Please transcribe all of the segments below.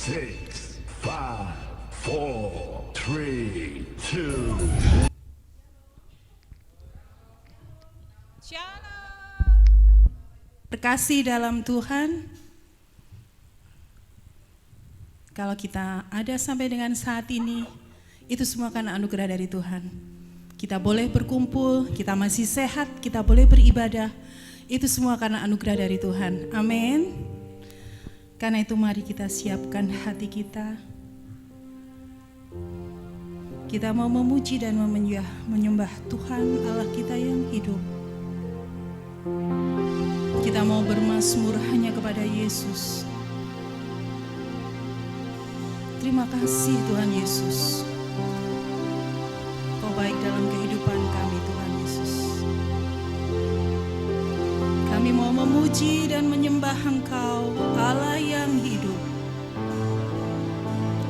6, 5, 4, 3, 2. Terkasih dalam Tuhan, kalau kita ada sampai dengan saat ini, itu semua karena anugerah dari Tuhan. Kita boleh berkumpul, kita masih sehat, kita boleh beribadah, itu semua karena anugerah dari Tuhan. Amin. Karena itu mari kita siapkan hati kita. Kita mau memuji dan menyembah Tuhan Allah kita yang hidup. Kita mau bermazmur hanya kepada Yesus. Terima kasih Tuhan Yesus. Kau baik dalam kehidupan kami Tuhan Yesus. Kami mau memuji dan menyembah Engkau, Allah yang hidup.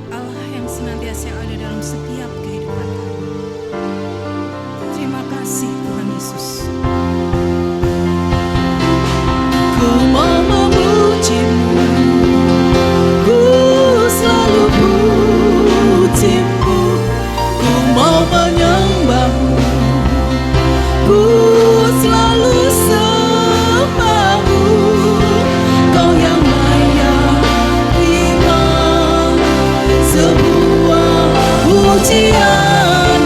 Allah yang senantiasa ada dalam setiap kehidupan kami. Terima kasih Tuhan Yesus. Ku mau memuji-Mu, ku selalu puji-Mu, ku mau menyembah-Mu, ku selalu sembah-Mu. Kau yang layak terima sebuah pujian.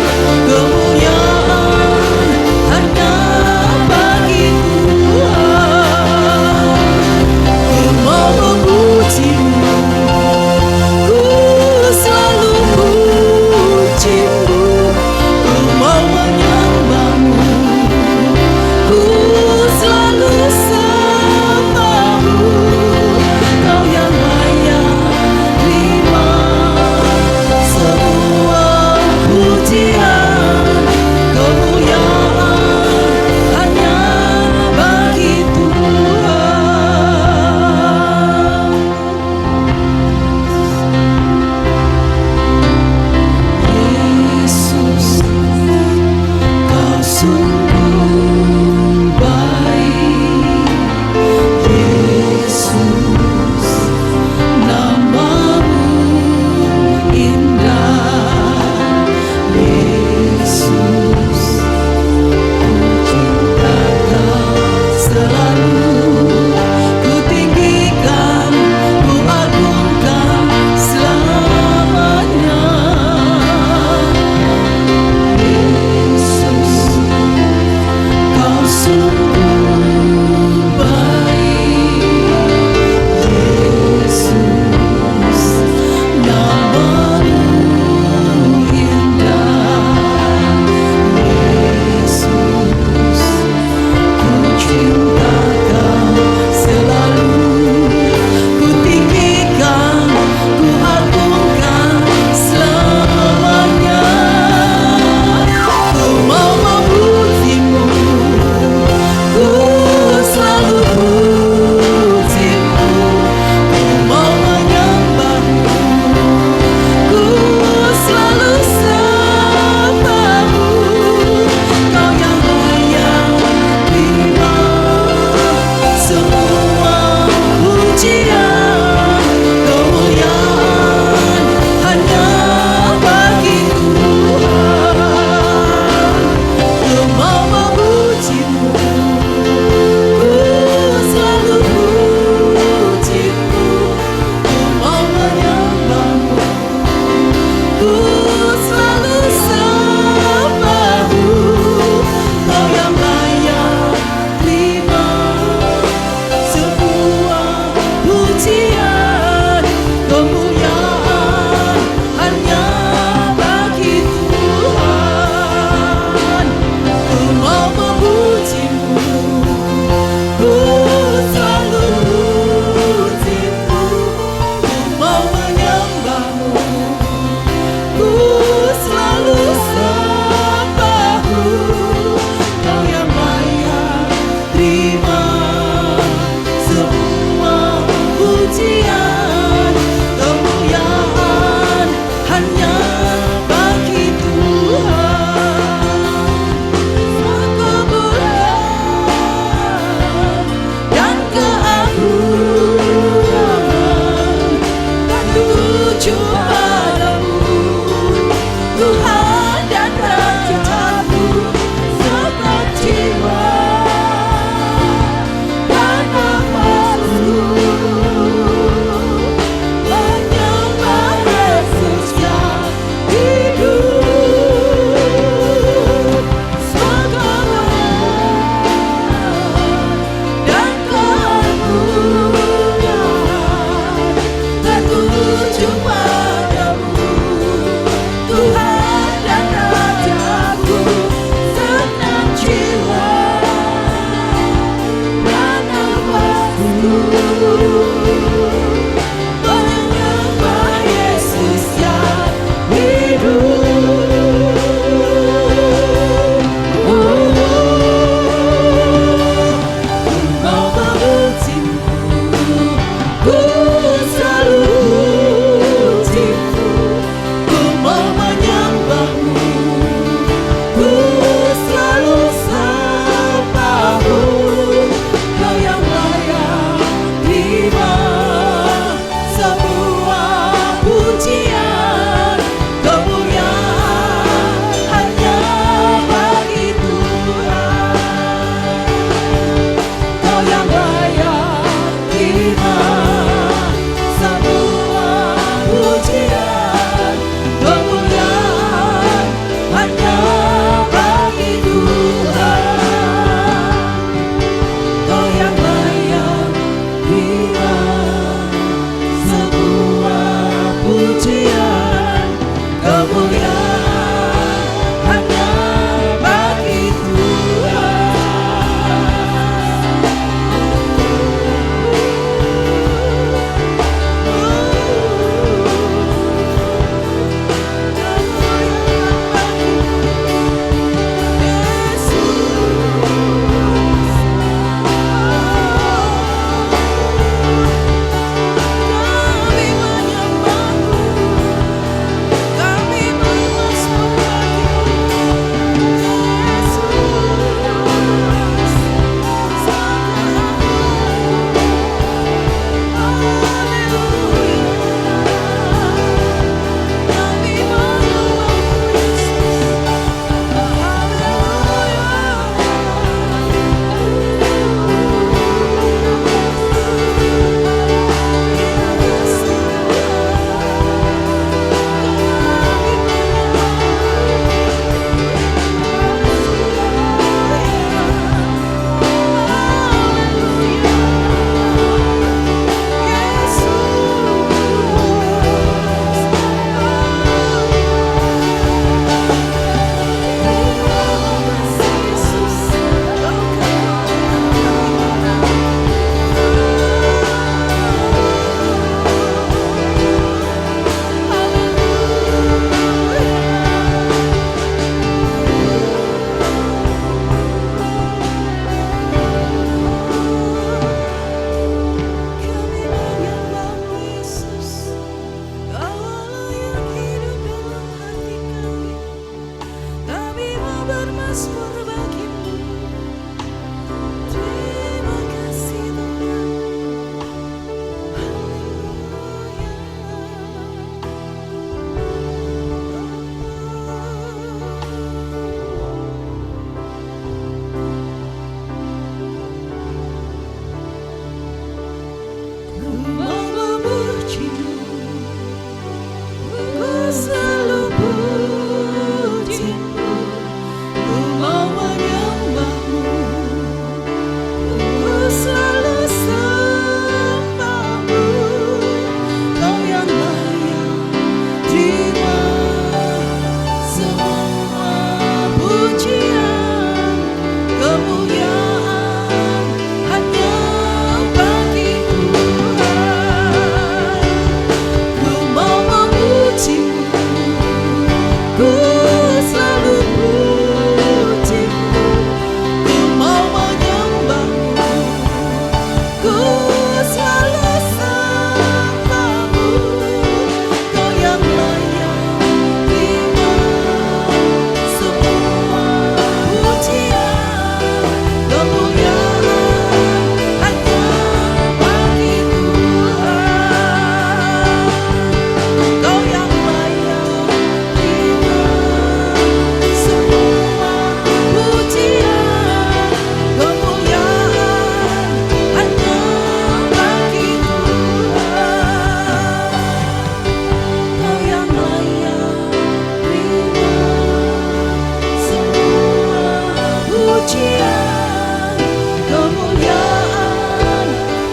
pujian, kemuliaan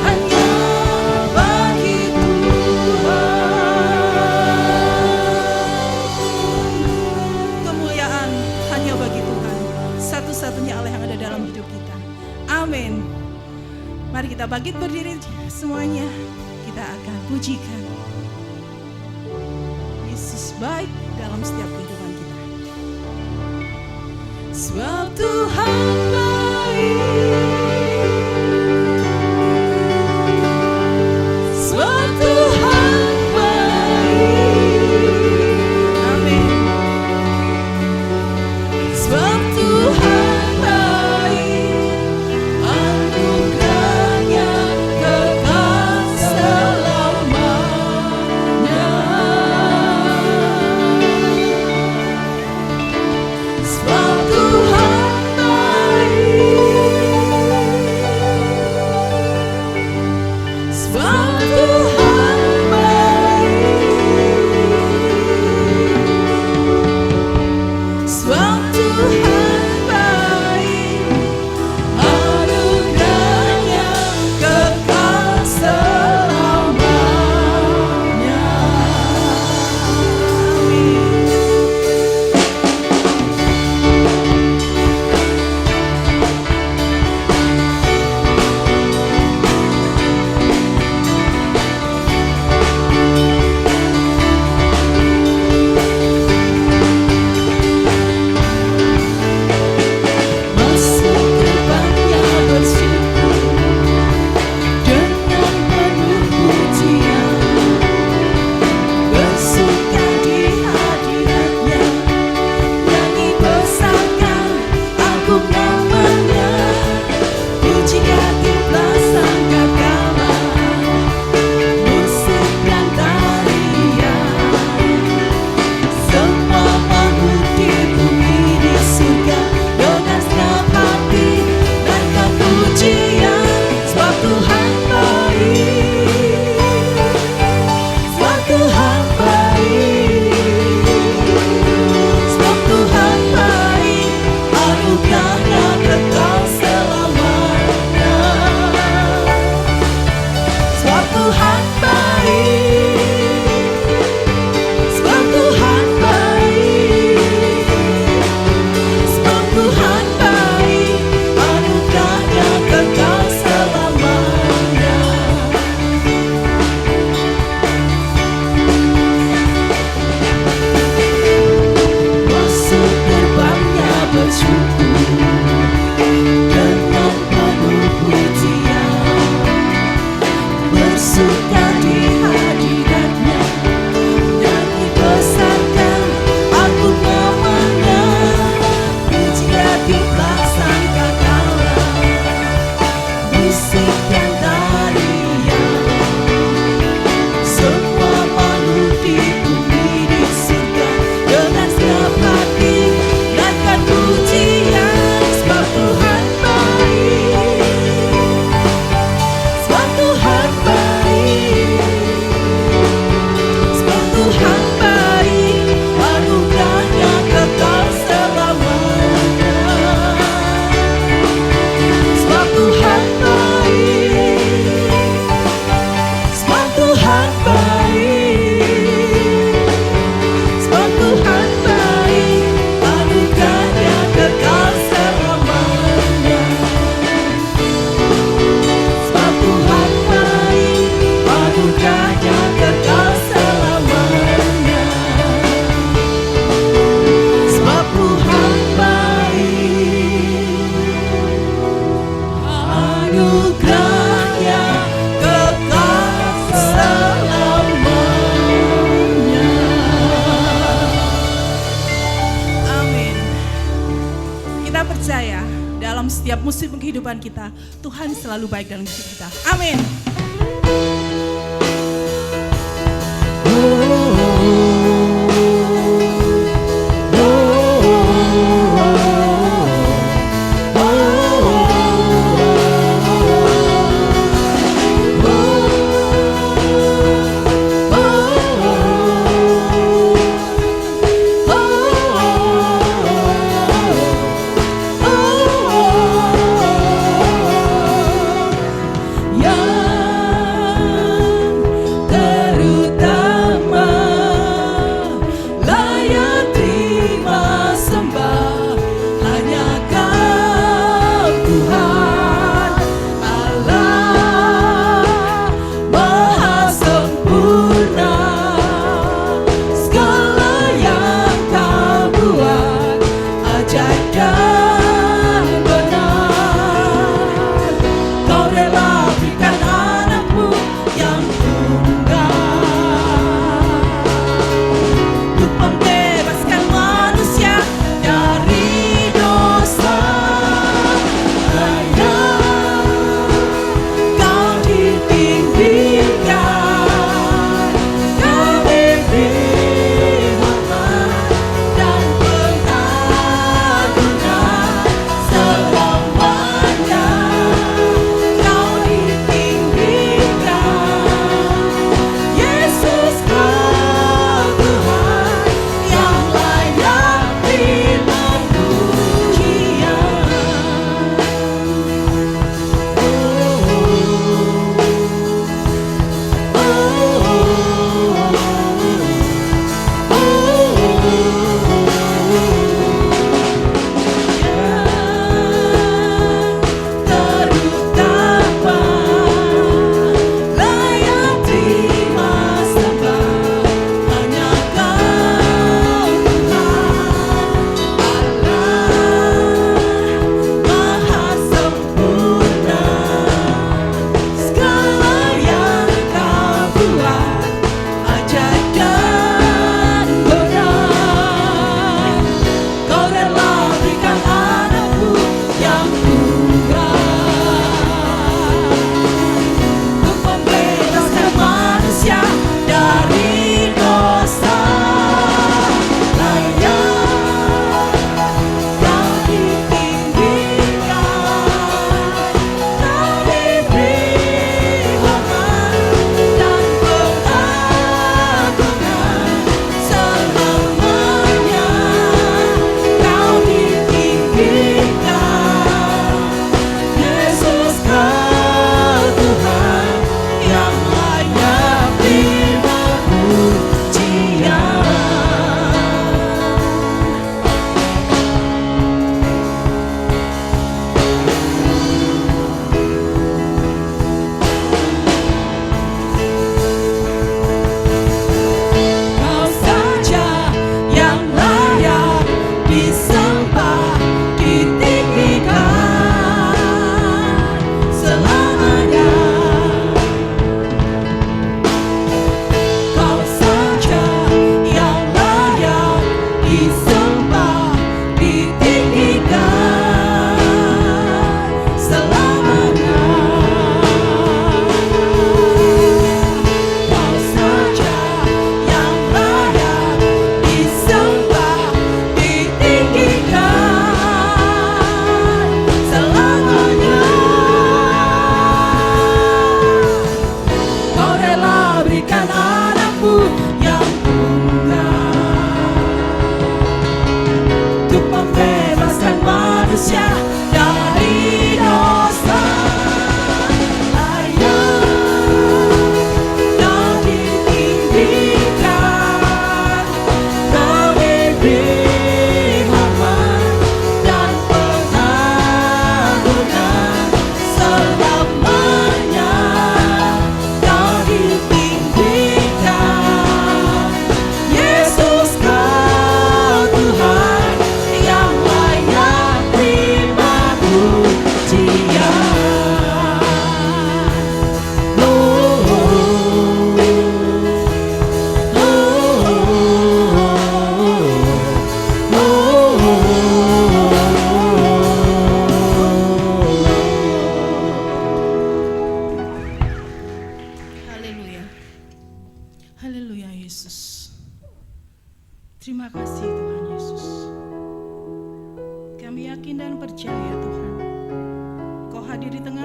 hanya bagi Tuhan. Kemuliaan hanya bagi Tuhan, satu-satunya Allah yang ada dalam hidup kita. Amin. Mari kita bangkit berdiri semuanya. Kita akan pujikan Yesus baik dalam setiap kehidupan kita. Sebab Tuhan baik, sebab Tuhan baik. Amin. Sebab Tuhan baik, anugerahnya kekal selamanya. Sebab Tuhan baik, sebab Tuhan baik, sebab Tuhan baik, anugerahnya kekal selamanya. Amin. Masuk gerbangnya bersyukur dengan penuh pujian, bersuka di hadiratnya, nyanyi besarkan agung namanya, puji hatilah sangkakala, musik dan tarian, semua makhluk di bumi di surga dengan senang hati naikkan pujian. Sebab Tuhan baik, sebab Tuhan baik, sebab Tuhan baik, anugerahnya kekal selamanya. Sebab Tuhan baik, sebab Tuhan baik, sebab Tuhan baik, anugerahnya kekal selamanya. Masuk gerbangnya bersyukur dengan penuh pujian, bersuka di hadiratnya, nyanyi besarkan agung namanya, puji hatilah sangkakala, musik dan tarian, semua makhluk di bumi di surga dengan senang hati naikkan pujian. Sebab Tuhan baik, sebab Tuhan baik, sebab Tuhan baik, anugerahnya kekal selamanya. Sebab Tuhan baik, sebab Tuhan baik, sebab Tuhan baik, anugerahnya kekal selamanya. Sebab Tuhan baik, anugerahnya kekal selamanya. Sebab Tuhan baik, anugerahnya kekal selamanya. Amin. Kita percaya dalam setiap musim kehidupan kita, Tuhan selalu baik dalam hidup kita. Amin. Oh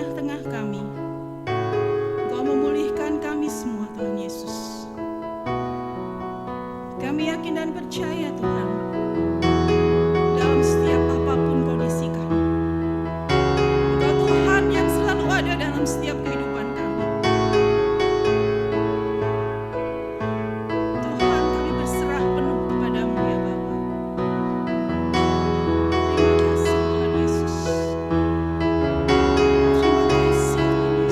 tengah-tengah kami. Engkau memulihkan kami semua, Tuhan Yesus. Kami yakin dan percaya, Tuhan, dalam setiap apapun kondisi kami, Engkau Tuhan yang selalu ada dalam setiap kehidupan kami. Tuhan, kami berserah penuh kepadamu ya Bapa. Terima kasih Tuhan Yesus. Terima kasih Tuhan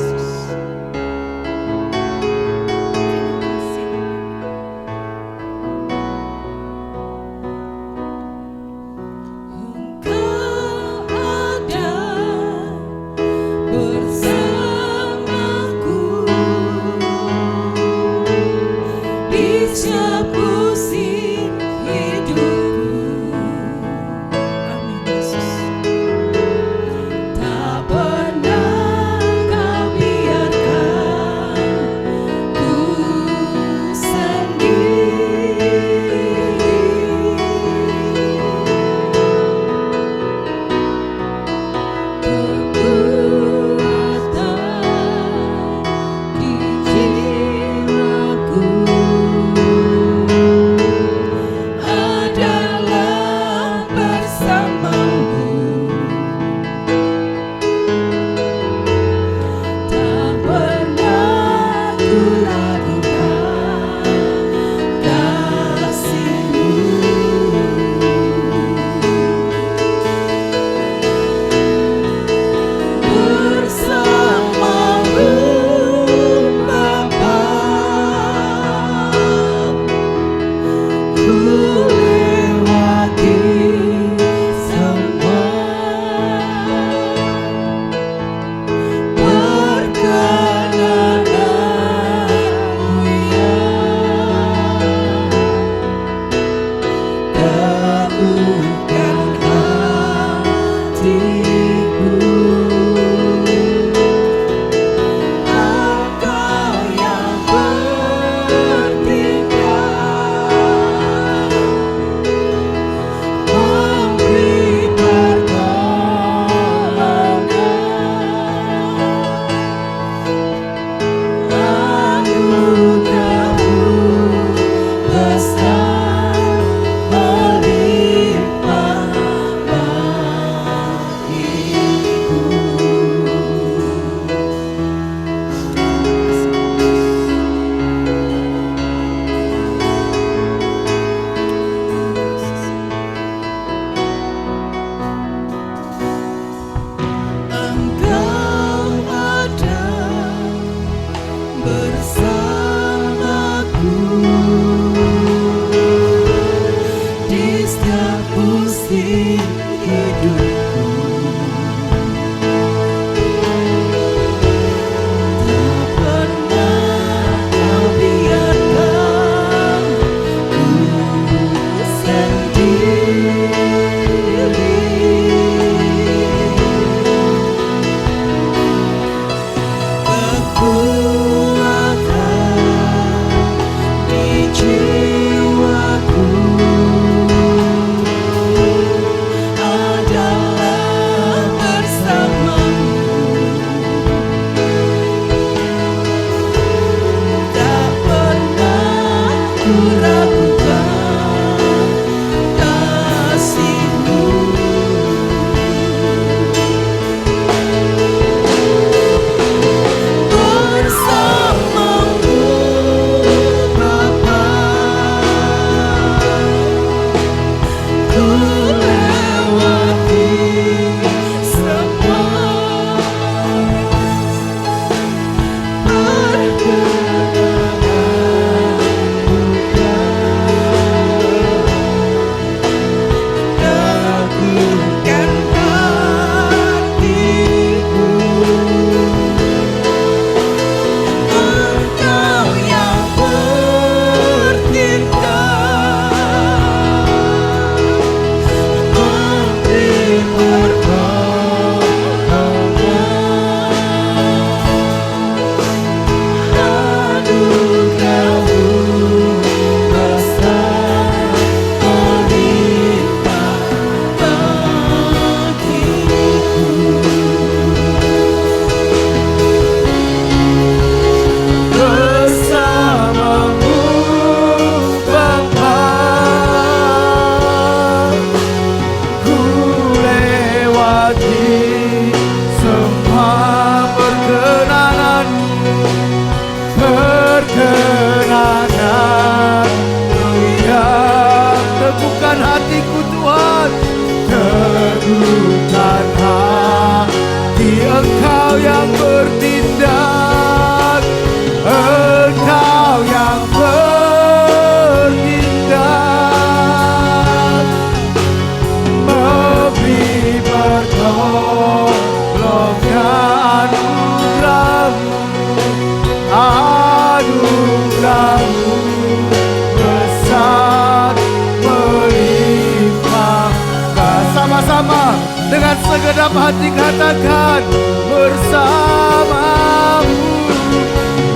hati katakan bersamamu,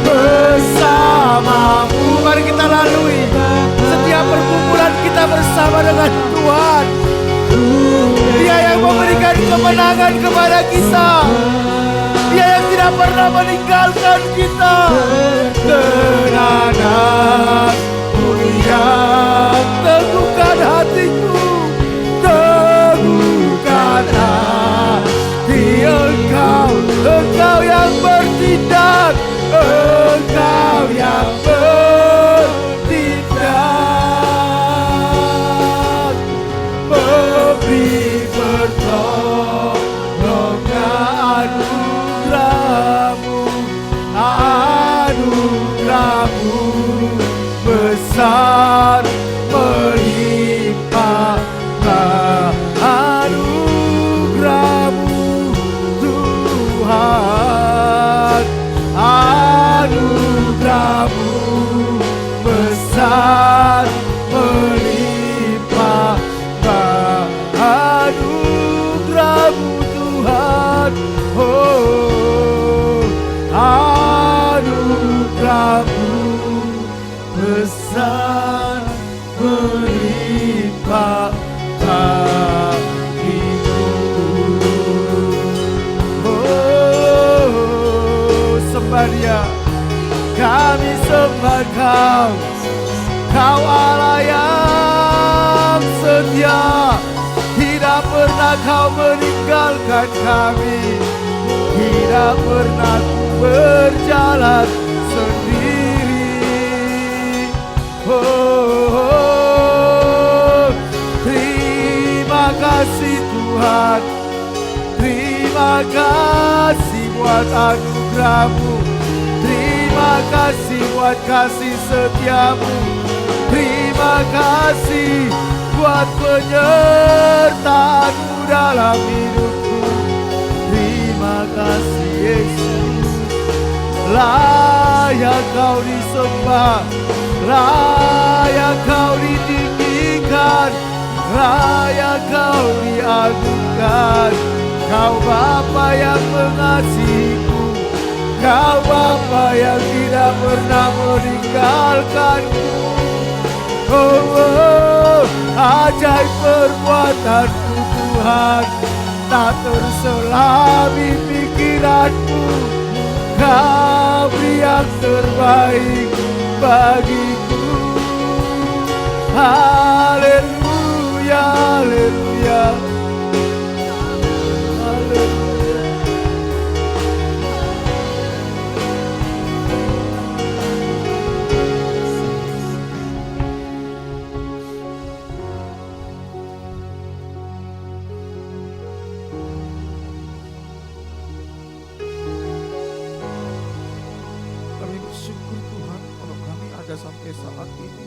bersamamu. Mari kita lalui setiap perkumpulan kita bersama dengan Tuhan. Dia yang memberikan kemenangan kepada kita, Dia yang tidak pernah meninggalkan kita. Kenanganmu yang teguhkan hatiku, teguhkan hati Engkau, Engkau yang bertindak, Engkau yang bertindak, memberi pertolongan. Anugerahmu besar melimpah, anugerahmu Tuhan, anugerahmu besar melimpah, anugerahmu Tuhan. Oh, anugerahmu besar melimpah bagiku. Oh, sembah Dia, kami sembah Kau, Kau Allah yang setia. Tidak pernah Kau meninggalkan kami, tidak pernah Ku berjalan sendiri. Oh, terima kasih Tuhan, terima kasih buat anugerah-Mu, terima kasih buat kasih setia-Mu, terima kasih buat penyertaan-Mu dalam hidupku. Terima kasih Yesus, layak Kau disembah, layak Kau ditinggikan, layak Kau diagungkan. Kau Bapa yang mengasihiku, Kau Bapa yang tidak pernah meninggalkanku. Oh, oh, ajaib perbuatan-Mu Tuhan, tak terselami pikiranku. Kau beri yang terbaik bagiku. Haleluya, haleluya, haleluya. Kami bersyukur Tuhan kalau kami ada sampai saat ini.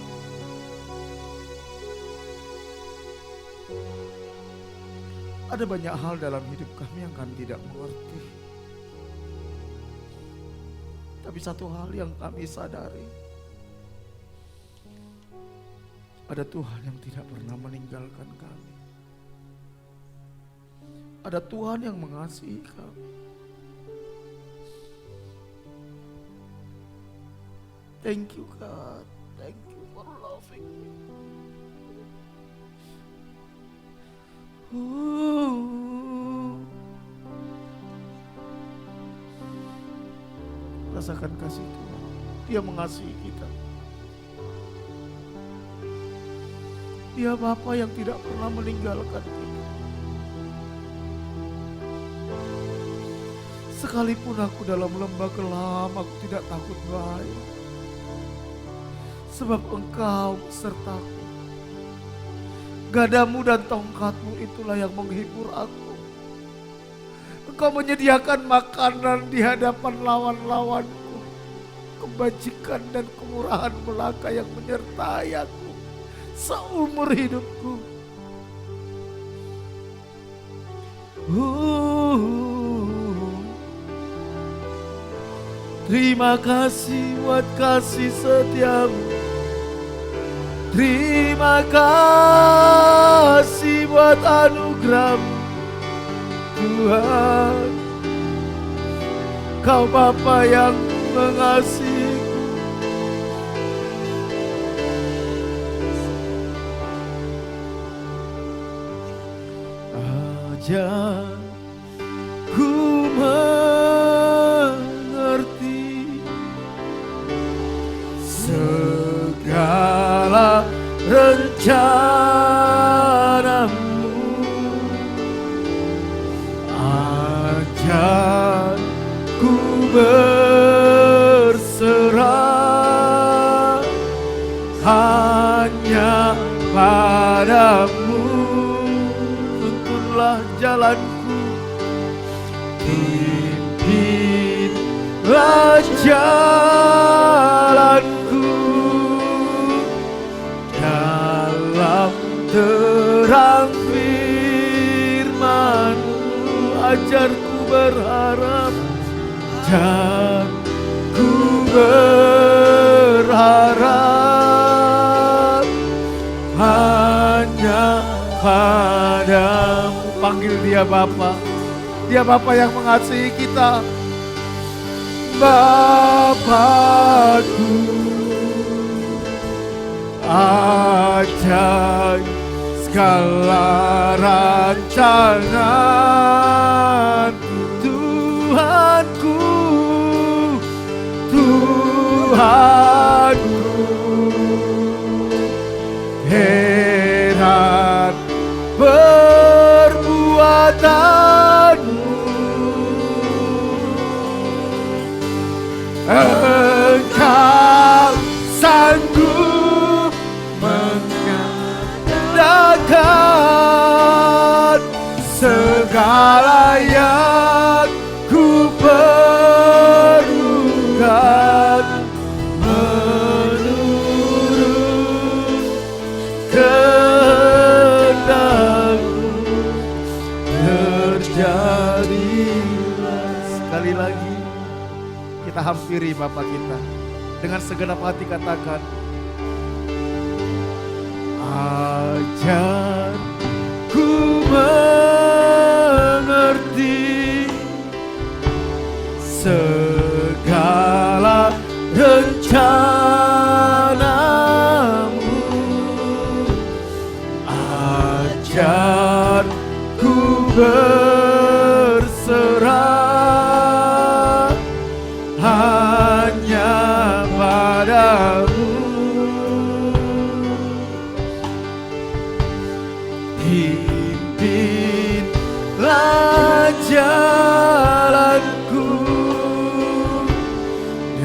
Ada banyak hal dalam hidup kami yang kami tidak mengerti. Tapi satu hal yang kami sadari, ada Tuhan yang tidak pernah meninggalkan kami. Ada Tuhan yang mengasihi kami. Thank you God, thank you for loving me. Rasakan kasih Tuhan, Dia mengasihi kita. Dia Bapa yang tidak pernah meninggalkan kita. Sekalipun aku dalam lembah gelap, aku tidak takut bahaya, sebab Engkau besertaku. Gadamu dan tongkatmu itulah yang menghibur aku. Engkau menyediakan makanan di hadapan lawan-lawanku. Kebajikan dan kemurahan belaka yang menyertai aku seumur hidupku. Terima kasih buat kasih setiamu. Terima kasih buat anugerah-Mu. Tuhan. Kau Bapa yang mengasihi. Ajar ku mengerti segala rencanamu. Ajar ku berserah hanya padamu. Tuntunlah jalanku, pimpinlah jalanku dalam terang firman-Mu. Ajarku berharap dan ku berharap hanya padamu. Panggil dia Bapa. Dia Bapa yang mengasihi kita. Bapakku, ajaib segala rancangan. Tuhanku, Tuhanku, heran perbuatanmu. Engkau sanggup mengadakan segala yang ku perlukan menurut kehendak-Mu. Terjadilah. Sekali lagi kita hampiri Bapa kita dengan segenap hati, katakan, ajar ku mengerti segala rencana-Mu. Ajar ku berserah hanya padamu. Pimpinlah jalanku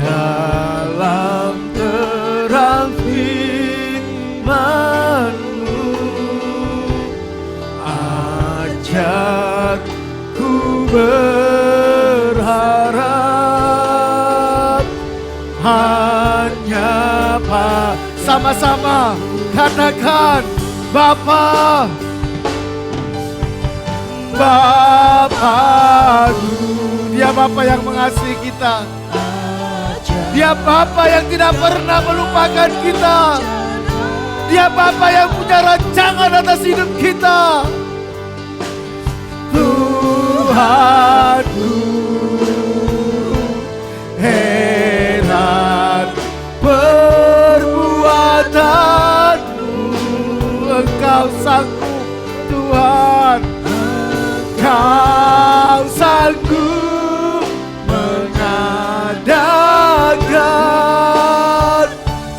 dalam terang firman-Mu. Ajar ku berharap hanya sama-sama katakan, Bapa, Bapakku. Dia Bapa yang mengasihi kita. Dia Bapa yang tidak pernah melupakan kita. Dia Bapa yang punya rancangan atas hidup kita. Tuhanku, heran perbuatanmu. Engkau sanggup Tuhan, Engkau sanggup mengadakan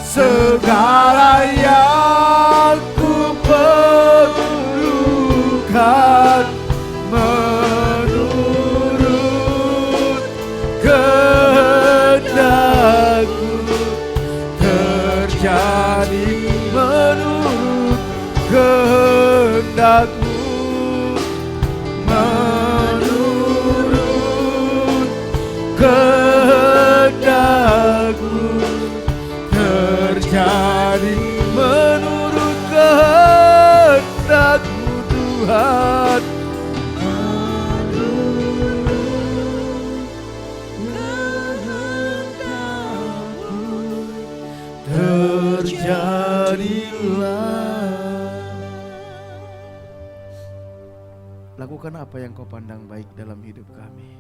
segala yang ku perlukan menurut Lakukan apa yang kau pandang baik dalam hidup kami.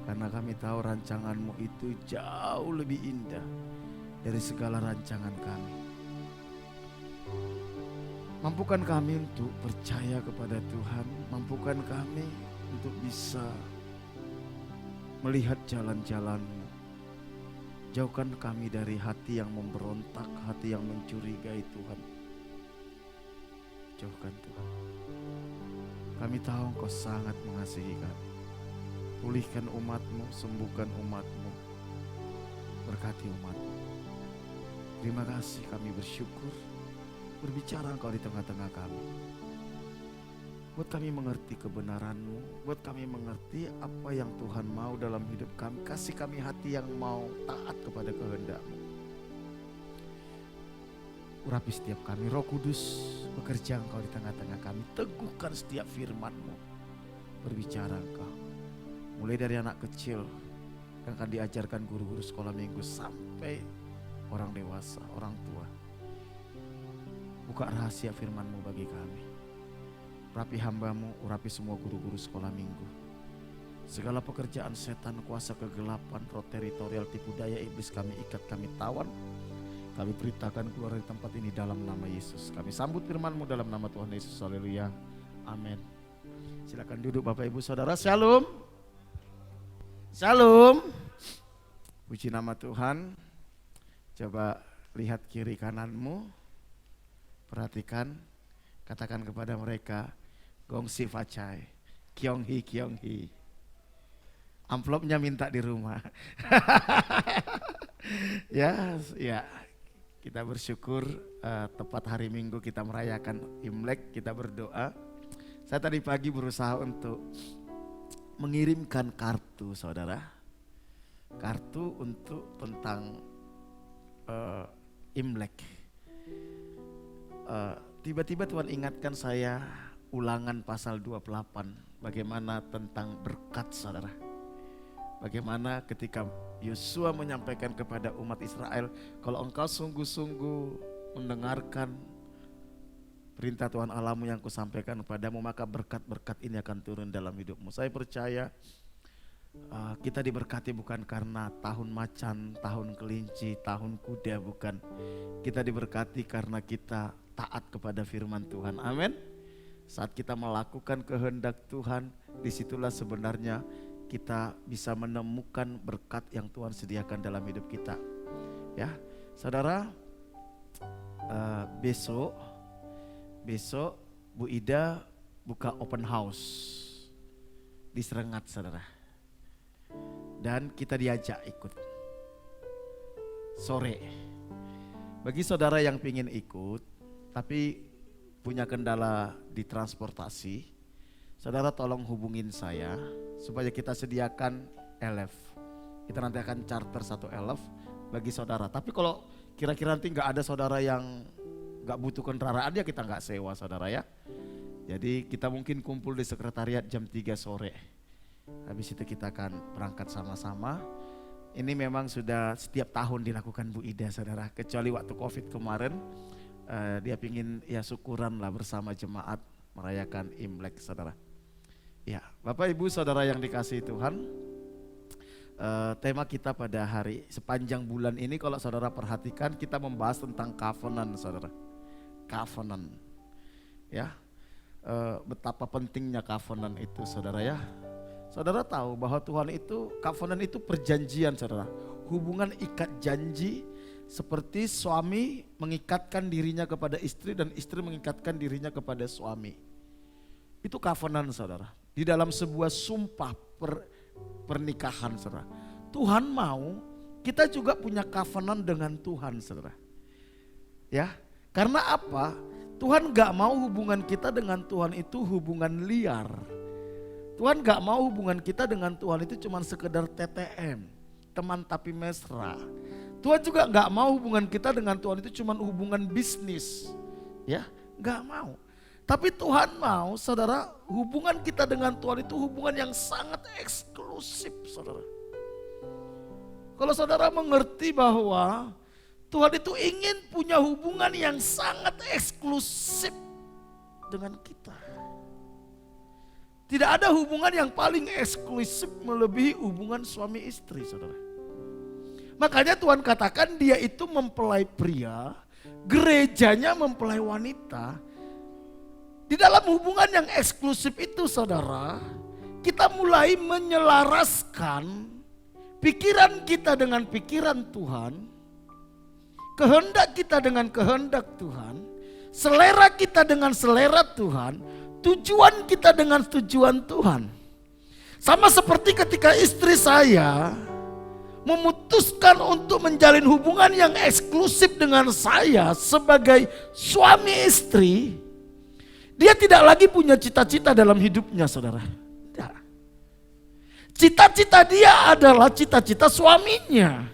Karena kami tahu rancangan-Mu itu jauh lebih indah dari segala rancangan kami. Mampukan kami untuk percaya kepada Tuhan. Mampukan kami untuk bisa melihat jalan-jalan-Mu. Jauhkan kami dari hati yang memberontak, hati yang mencurigai Tuhan. Jauhkan Tuhan. Kami tahu Engkau sangat mengasihi kami. Pulihkan umat-Mu, sembuhkan umat-Mu, berkati umat-Mu. Terima kasih, kami bersyukur. Berbicara Engkau di tengah-tengah kami. Buat kami mengerti kebenaran-Mu, buat kami mengerti apa yang Tuhan mau dalam hidup kami. Kasih kami hati yang mau taat kepada kehendak-Mu. Urapi setiap kami, Roh Kudus bekerja Engkau di tengah-tengah kami. Teguhkan setiap firman-Mu. Berbicara Engkau. Mulai dari anak kecil yang akan diajarkan guru-guru sekolah minggu sampai orang dewasa, orang tua. Buka rahasia firman-Mu bagi kami. Urapi hamba-Mu, urapi semua guru-guru sekolah minggu. Segala pekerjaan setan, kuasa kegelapan, roh teritorial, tipu daya iblis kami ikat, kami tawan. Kami beritakan keluar dari tempat ini dalam nama Yesus. Kami sambut firman-Mu dalam nama Tuhan Yesus. Haleluya. Amin. Silakan duduk Bapak Ibu Saudara. Shalom. Shalom. Puji nama Tuhan. Coba lihat kiri kananmu. Perhatikan. Katakan kepada mereka, gongsi facai, kyonghi kyonghi. Amplopnya minta di rumah. Ya. Kita bersyukur tepat hari Minggu kita merayakan Imlek, kita berdoa. Saya tadi pagi berusaha untuk mengirimkan kartu, saudara. Kartu untuk tentang Imlek. Tiba-tiba Tuhan ingatkan saya Ulangan pasal 28. Bagaimana tentang berkat, saudara. Bagaimana ketika Yosua menyampaikan kepada umat Israel, kalau engkau sungguh-sungguh mendengarkan perintah Tuhan Allahmu yang kusampaikan kepadamu, maka berkat-berkat ini akan turun dalam hidupmu. Saya percaya kita diberkati bukan karena tahun macan, tahun kelinci, tahun kuda, bukan. Kita diberkati karena kita taat kepada firman Tuhan. Amin. Saat kita melakukan kehendak Tuhan, disitulah sebenarnya kita bisa menemukan berkat yang Tuhan sediakan dalam hidup kita. Ya, saudara, besok Bu Ida buka open house di Serengat, saudara. Dan kita diajak ikut sore. Bagi saudara yang ingin ikut tapi punya kendala di transportasi, saudara tolong hubungin saya supaya kita sediakan elf. Kita nanti akan charter satu elf bagi saudara. Tapi kalau kira-kira nanti nggak ada saudara yang nggak butuh kendaraan, ya kita nggak sewa, saudara ya. Jadi kita mungkin kumpul di sekretariat jam 3 sore. Habis itu kita akan berangkat sama-sama. Ini memang sudah setiap tahun dilakukan Bu Ida, saudara. Kecuali waktu COVID kemarin, dia pingin ya syukuran lah bersama jemaat merayakan Imlek, saudara. Ya, Bapak Ibu Saudara yang dikasihi Tuhan, tema kita pada hari sepanjang bulan ini kalau saudara perhatikan kita membahas tentang covenant, saudara. Covenant, ya, betapa pentingnya covenant itu, saudara ya. Saudara tahu bahwa Tuhan itu, covenant itu perjanjian, saudara. Hubungan ikat janji seperti suami mengikatkan dirinya kepada istri dan istri mengikatkan dirinya kepada suami. Itu covenant, saudara. Di dalam sebuah sumpah pernikahan, saudara. Tuhan mau kita juga punya covenant dengan Tuhan, saudara. Ya, karena apa? Tuhan gak mau hubungan kita dengan Tuhan itu hubungan liar. Tuhan gak mau hubungan kita dengan Tuhan itu cuma sekedar TTM, teman tapi mesra. Tuhan juga gak mau hubungan kita dengan Tuhan itu cuma hubungan bisnis. Ya, gak mau. Tapi Tuhan mau, saudara, hubungan kita dengan Tuhan itu hubungan yang sangat eksklusif, saudara. Kalau saudara mengerti bahwa Tuhan itu ingin punya hubungan yang sangat eksklusif dengan kita. Tidak ada hubungan yang paling eksklusif melebihi hubungan suami istri, saudara. Makanya Tuhan katakan dia itu mempelai pria, gerejanya mempelai wanita. Di dalam hubungan yang eksklusif itu, saudara, kita mulai menyelaraskan pikiran kita dengan pikiran Tuhan, kehendak kita dengan kehendak Tuhan, selera kita dengan selera Tuhan, tujuan kita dengan tujuan Tuhan. Sama seperti ketika istri saya memutuskan untuk menjalin hubungan yang eksklusif dengan saya sebagai suami istri, dia tidak lagi punya cita-cita dalam hidupnya, saudara. Tidak. Cita-cita dia adalah cita-cita suaminya.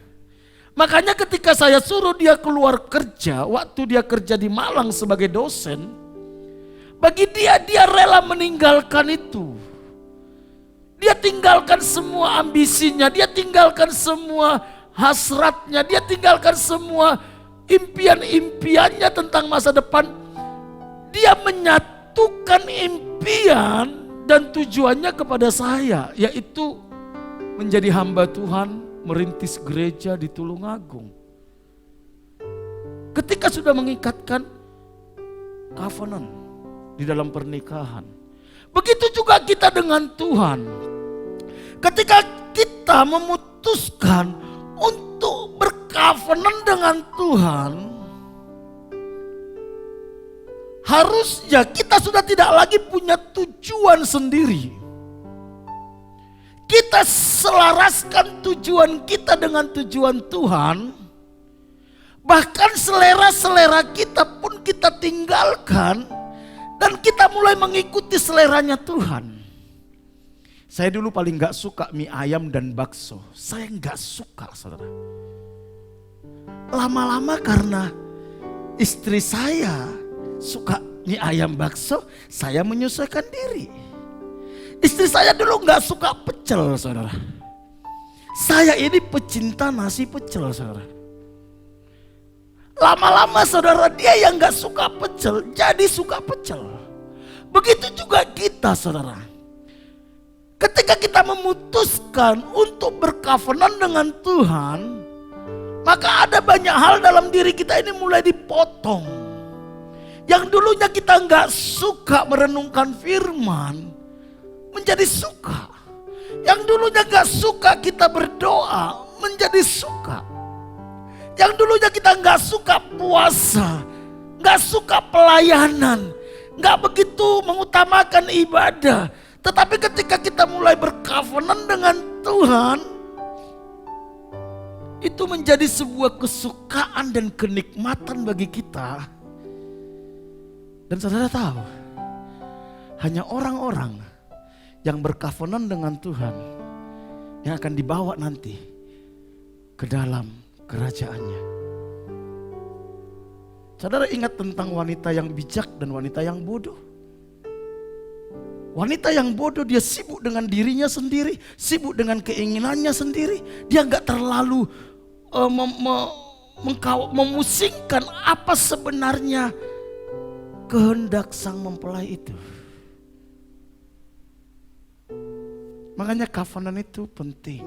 Makanya ketika saya suruh dia keluar kerja, waktu dia kerja di Malang sebagai dosen, bagi dia rela meninggalkan itu. Dia tinggalkan semua ambisinya, dia tinggalkan semua hasratnya, dia tinggalkan semua impian-impiannya tentang masa depan. Dia menyatukan impian dan tujuannya kepada saya, yaitu menjadi hamba Tuhan, merintis gereja di Tulungagung. Ketika sudah mengikatkan covenant di dalam pernikahan, begitu juga kita dengan Tuhan. Ketika kita memutuskan untuk bercovenant dengan Tuhan, harusnya kita sudah tidak lagi punya tujuan sendiri. Kita selaraskan tujuan kita dengan tujuan Tuhan. Bahkan selera-selera kita pun kita tinggalkan dan kita mulai mengikuti seleranya Tuhan. Saya dulu paling gak suka mie ayam dan bakso. Saya gak suka, saudara. Lama-lama karena istri saya suka mie ayam bakso, saya menyesuaikan diri. Istri saya dulu gak suka pecel, saudara. Saya ini pecinta nasi pecel, saudara. Lama-lama saudara, dia yang gak suka pecel jadi suka pecel. Begitu juga kita, saudara. Ketika kita memutuskan untuk bercovenant dengan Tuhan, maka ada banyak hal dalam diri kita ini mulai dipotong. Yang dulunya kita nggak suka merenungkan firman, menjadi suka. Yang dulunya nggak suka kita berdoa, menjadi suka. Yang dulunya kita nggak suka puasa, nggak suka pelayanan, nggak begitu mengutamakan ibadah. Tetapi ketika kita mulai bercovenant dengan Tuhan, itu menjadi sebuah kesukaan dan kenikmatan bagi kita. Dan saudara tahu, hanya orang-orang yang bercovenant dengan Tuhan yang akan dibawa nanti ke dalam kerajaannya. Saudara ingat tentang wanita yang bijak dan wanita yang bodoh. Wanita yang bodoh dia sibuk dengan dirinya sendiri, sibuk dengan keinginannya sendiri. Dia nggak terlalu memusingkan apa sebenarnya kehendak sang mempelai itu. Makanya covenant itu penting.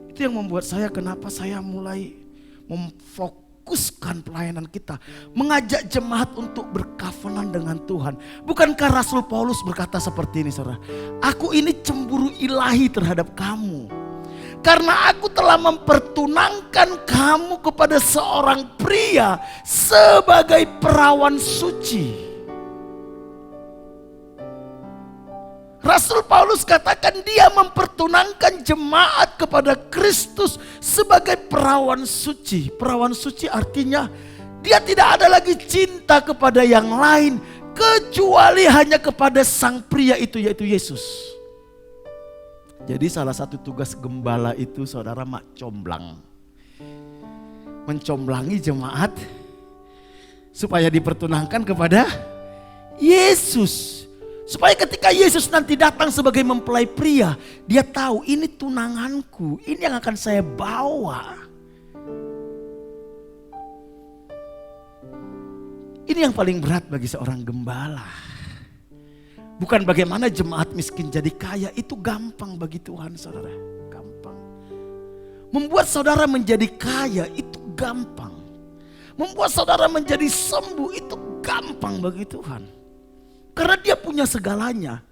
Itu yang membuat saya, kenapa saya mulai memfokuskan pelayanan kita, mengajak jemaat untuk bercovenant dengan Tuhan. Bukankah Rasul Paulus berkata seperti ini, saudara? Aku ini cemburu ilahi terhadap kamu, karena aku telah mempertunangkan kamu kepada seorang pria sebagai perawan suci. Rasul Paulus katakan dia mempertunangkan jemaat kepada Kristus sebagai perawan suci. Perawan suci artinya dia tidak ada lagi cinta kepada yang lain kecuali hanya kepada sang pria itu, yaitu Yesus. Jadi salah satu tugas gembala itu, saudara, mak comblang. Mencomblangi jemaat supaya dipertunangkan kepada Yesus. Supaya ketika Yesus nanti datang sebagai mempelai pria, dia tahu ini tunanganku, ini yang akan saya bawa. Ini yang paling berat bagi seorang gembala. Bukan bagaimana jemaat miskin jadi kaya, itu gampang bagi Tuhan saudara. Gampang. Membuat saudara menjadi kaya itu gampang. Membuat saudara menjadi sembuh itu gampang bagi Tuhan. Karena dia punya segalanya.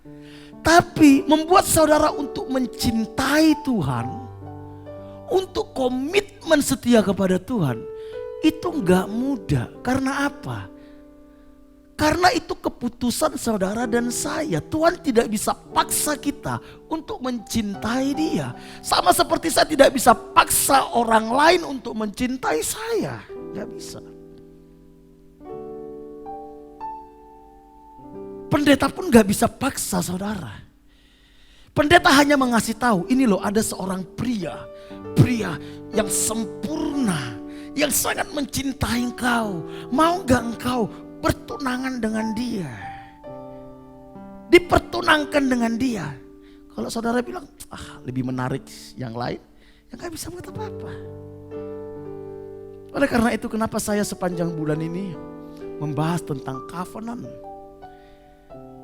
Tapi membuat saudara untuk mencintai Tuhan, untuk komitmen setia kepada Tuhan, itu gak mudah. Karena apa? Karena itu keputusan saudara dan saya. Tuhan tidak bisa paksa kita untuk mencintai dia. Sama seperti saya tidak bisa paksa orang lain untuk mencintai saya. Gak bisa. Pendeta pun gak bisa paksa saudara. Pendeta hanya mengasih tahu, ini loh ada seorang pria yang sempurna, yang sangat mencintai engkau. Mau gak engkau bertunangan dengan dia? Dipertunangkan dengan dia. Kalau saudara bilang, lebih menarik yang lain, ya gak bisa buat apa-apa. Oleh karena itu kenapa saya sepanjang bulan ini membahas tentang covenant.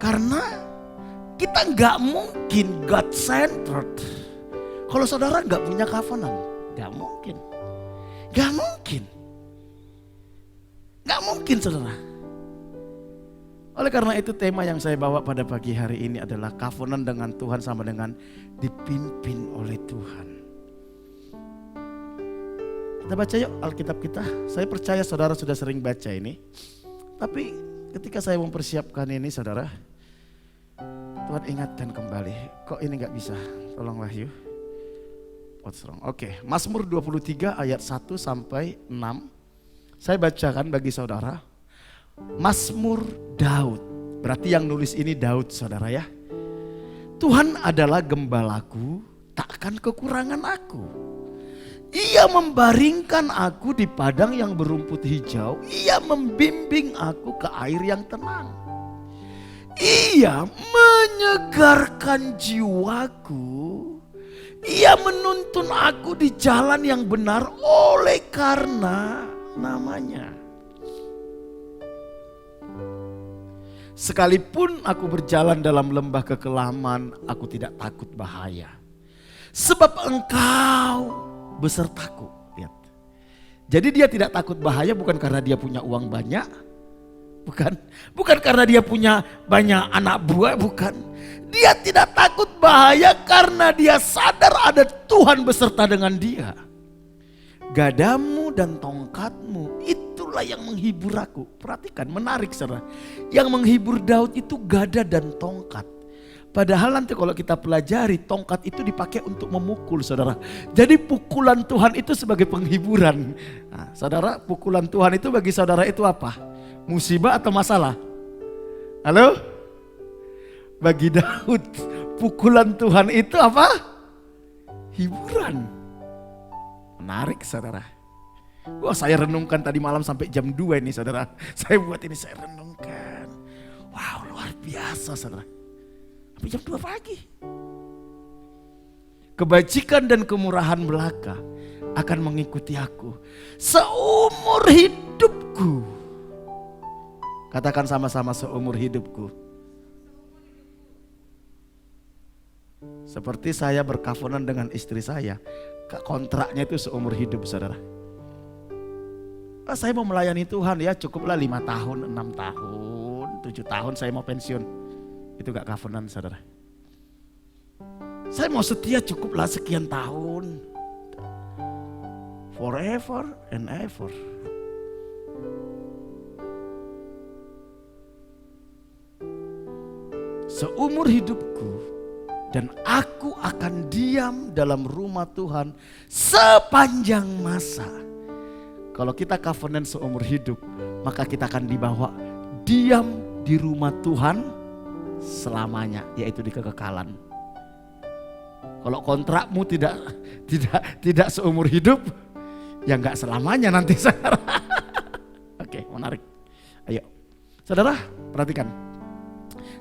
Karena kita gak mungkin God-centered kalau saudara gak punya covenant. Gak mungkin. Gak mungkin. Gak mungkin saudara. Oleh karena itu tema yang saya bawa pada pagi hari ini adalah covenant dengan Tuhan sama dengan dipimpin oleh Tuhan. Kita baca yuk Alkitab kita. Saya percaya saudara sudah sering baca ini. Tapi ketika saya mempersiapkan ini saudara, Tuhan ingatkan kembali. Kok ini gak bisa? Tolong Wahyu. What's wrong? Oke, Mazmur 23 ayat 1 sampai 6. Saya bacakan bagi saudara. Mazmur Daud. Berarti yang nulis ini Daud saudara ya. Tuhan adalah gembalaku, takkan kekurangan aku. Ia membaringkan aku di padang yang berumput hijau. Ia membimbing aku ke air yang tenang. Ia menyegarkan jiwaku. Ia menuntun aku di jalan yang benar oleh karena namanya. Sekalipun aku berjalan dalam lembah kekelaman, aku tidak takut bahaya. Sebab engkau besertaku. Lihat. Jadi dia tidak takut bahaya bukan karena dia punya uang banyak. Bukan karena dia punya banyak anak buah, bukan. Dia tidak takut bahaya karena dia sadar ada Tuhan beserta dengan dia. Gadamu dan tongkatmu itulah yang menghibur aku. Perhatikan, menarik saudara. Yang menghibur Daud itu gada dan tongkat. Padahal nanti kalau kita pelajari, tongkat itu dipakai untuk memukul saudara. Jadi pukulan Tuhan itu sebagai penghiburan. Nah, saudara, pukulan Tuhan itu bagi saudara itu apa? Musibah atau masalah? Halo? Bagi Daud, pukulan Tuhan itu apa? Hiburan. Menarik saudara. Wah, saya renungkan tadi malam sampai jam 2 ini saudara. Saya buat ini, saya renungkan. Wow, luar biasa saudara. Sampai jam 2 pagi. Kebajikan dan kemurahan belaka akan mengikuti aku seumur hidupku. Katakan sama-sama, seumur hidupku. Seperti saya bercovenant dengan istri saya, kontraknya itu seumur hidup saudara. Saya mau melayani Tuhan ya cukuplah 5 tahun, 6 tahun, 7 tahun saya mau pensiun. Itu gak covenant saudara. Saya mau setia cukuplah sekian tahun. Forever and ever. Seumur hidupku dan aku akan diam dalam rumah Tuhan sepanjang masa. Kalau kita covenant seumur hidup, maka kita akan dibawa diam di rumah Tuhan selamanya, yaitu di kekekalan. Kalau kontrakmu tidak seumur hidup, ya nggak selamanya nanti saudara. Oke, menarik. Ayo, saudara perhatikan.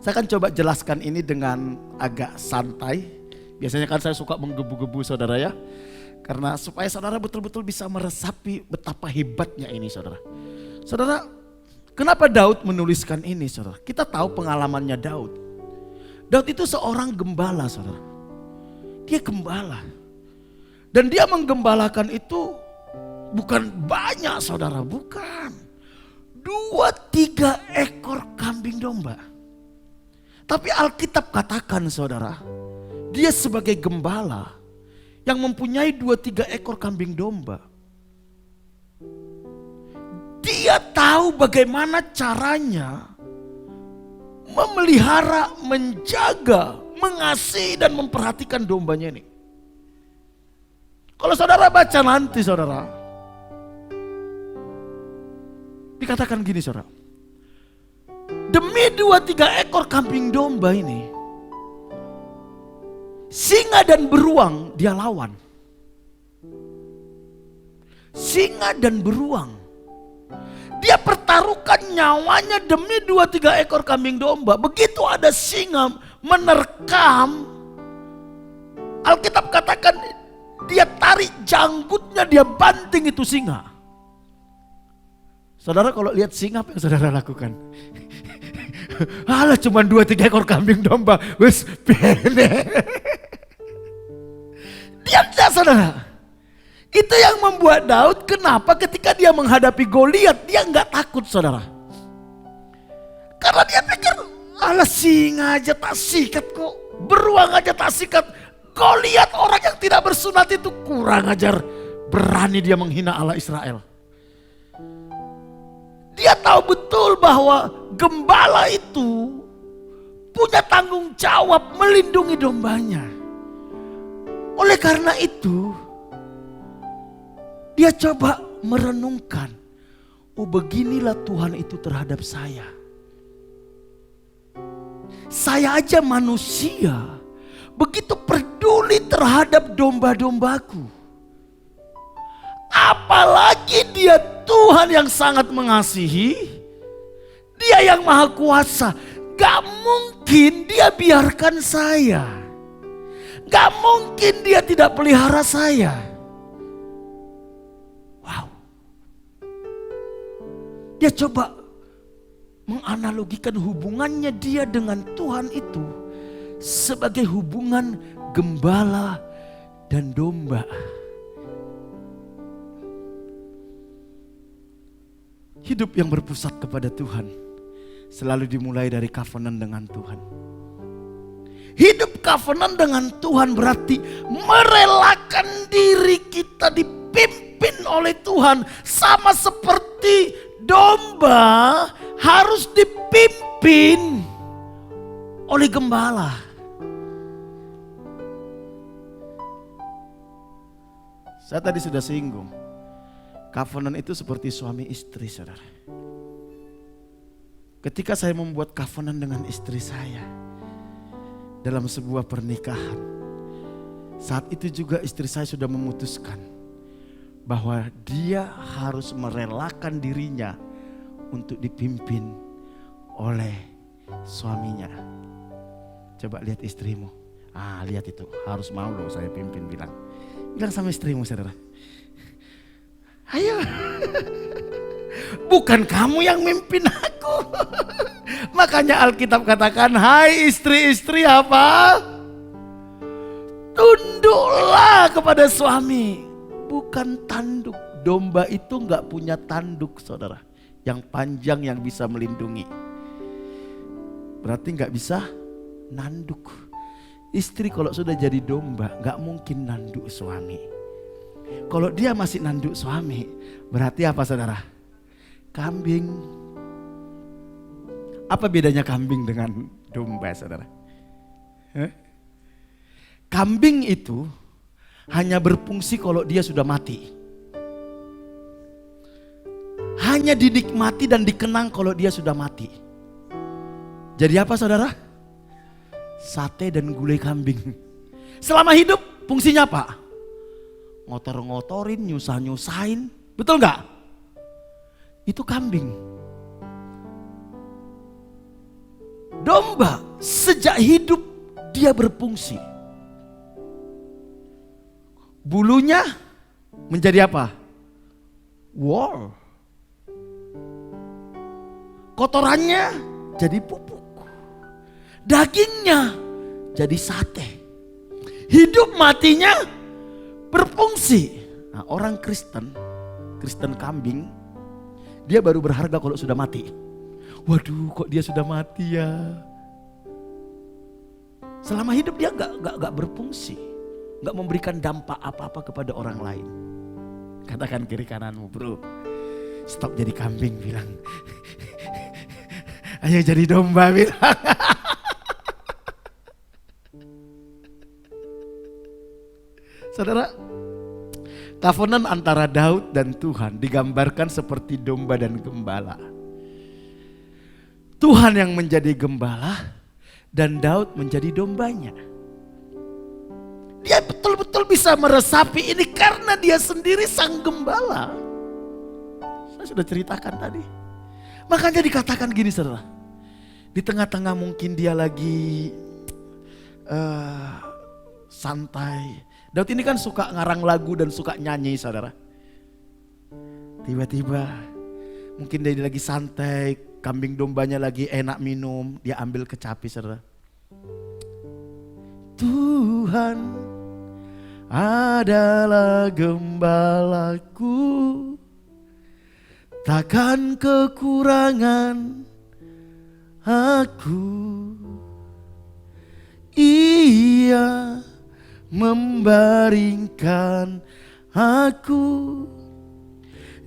Saya akan coba jelaskan ini dengan agak santai. Biasanya kan saya suka menggebu-gebu saudara ya. Karena supaya saudara betul-betul bisa meresapi betapa hebatnya ini saudara. Saudara, kenapa Daud menuliskan ini saudara? Kita tahu pengalamannya Daud. Daud itu seorang gembala, saudara. Dia gembala. Dan dia menggembalakan itu bukan banyak, saudara, bukan. 2-3 ekor kambing domba. Tapi Alkitab katakan, saudara, dia sebagai gembala yang mempunyai 2-3 ekor kambing domba. Dia tahu bagaimana caranya memelihara, menjaga, mengasihi dan memperhatikan dombanya ini. Kalau saudara baca nanti, saudara, dikatakan gini, saudara. Demi 2-3 ekor kambing domba ini, singa dan beruang dia lawan. Singa dan beruang. Dia pertaruhkan nyawanya demi 2-3 ekor kambing domba. Begitu ada singa menerkam, Alkitab katakan dia tarik janggutnya, dia banting itu singa. Saudara kalau lihat singa apa yang saudara lakukan? Alah cuma 2-3 ekor kambing domba. Wes pene. Diam saja, saudara. Itu yang membuat Daud kenapa ketika dia menghadapi Goliat dia nggak takut, saudara. Karena dia pikir, alah singa aja tak sikat kok, beruang aja tak sikat. Goliat orang yang tidak bersunat itu kurang ajar, berani dia menghina Allah Israel. Dia tahu betul bahwa gembala itu punya tanggung jawab melindungi dombanya. Oleh karena itu, dia coba merenungkan, oh beginilah Tuhan itu terhadap saya. Saya aja manusia, begitu peduli terhadap domba-dombaku. Apalagi dia Tuhan yang sangat mengasihi, dia yang maha kuasa. Gak mungkin dia biarkan saya. Gak mungkin dia tidak pelihara saya. Wow. Dia coba menganalogikan hubungannya dia dengan Tuhan itu sebagai hubungan gembala dan domba. Hidup yang berpusat kepada Tuhan selalu dimulai dari covenant dengan Tuhan. Hidup covenant dengan Tuhan berarti merelakan diri kita dipimpin oleh Tuhan. Sama seperti domba harus dipimpin oleh gembala. Saya tadi sudah singgung, covenant itu seperti suami istri, saudara. Ketika saya membuat covenant dengan istri saya dalam sebuah pernikahan, saat itu juga istri saya sudah memutuskan bahwa dia harus merelakan dirinya untuk dipimpin oleh suaminya. Coba lihat istrimu. Lihat itu, harus mau loh saya pimpin, bilang sama istrimu, saudara. Ayo. Bukan kamu yang mimpin aku. Makanya Alkitab katakan, hai istri-istri apa? Tunduklah kepada suami. Bukan tanduk. Domba itu gak punya tanduk, saudara, yang panjang yang bisa melindungi. Berarti gak bisa nanduk. Istri kalau sudah jadi domba gak mungkin nanduk suami. Kalau dia masih nanduk suami, berarti apa, saudara? Kambing. Apa bedanya kambing dengan domba, saudara? Kambing itu hanya berfungsi kalau dia sudah mati. Hanya dinikmati dan dikenang kalau dia sudah mati. Jadi apa, saudara? Sate dan gulai kambing. Selama hidup fungsinya apa? Ngotor-ngotorin, nyusah-nyusahin. Betul gak? Itu kambing. Domba sejak hidup dia berfungsi. Bulunya menjadi apa? Wool. Kotorannya jadi pupuk. dagingnya jadi sate. Hidup matinya berfungsi. Nah, orang Kristen kambing, dia baru berharga kalau sudah mati. Waduh, kok dia sudah mati ya? Selama hidup dia gak berfungsi, gak memberikan dampak apa-apa kepada orang lain. Katakan kiri kananmu, bro, stop jadi kambing, bilang ayo jadi domba, bilang. Saudara, covenant antara Daud dan Tuhan digambarkan seperti domba dan gembala. Tuhan yang menjadi gembala dan Daud menjadi dombanya. Dia betul-betul bisa meresapi ini karena dia sendiri sang gembala. Saya sudah ceritakan tadi. Makanya dikatakan gini, saudara. Di tengah-tengah mungkin dia lagi santai. Daud ini kan suka ngarang lagu dan suka nyanyi, saudara. Tiba-tiba mungkin dia lagi santai, kambing dombanya lagi enak minum, dia ambil kecapi, saudara. Tuhan adalah gembalaku, takkan kekurangan aku. Ia membaringkan aku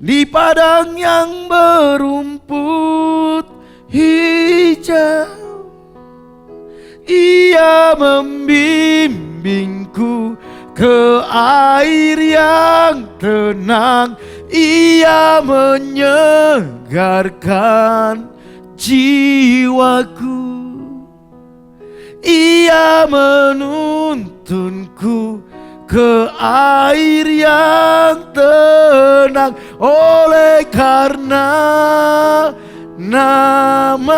di padang yang berumput hijau. Ia membimbingku ke air yang tenang. Ia menyegarkan jiwaku. Ia menuntunku ke air yang tenang. Oleh karena namanya,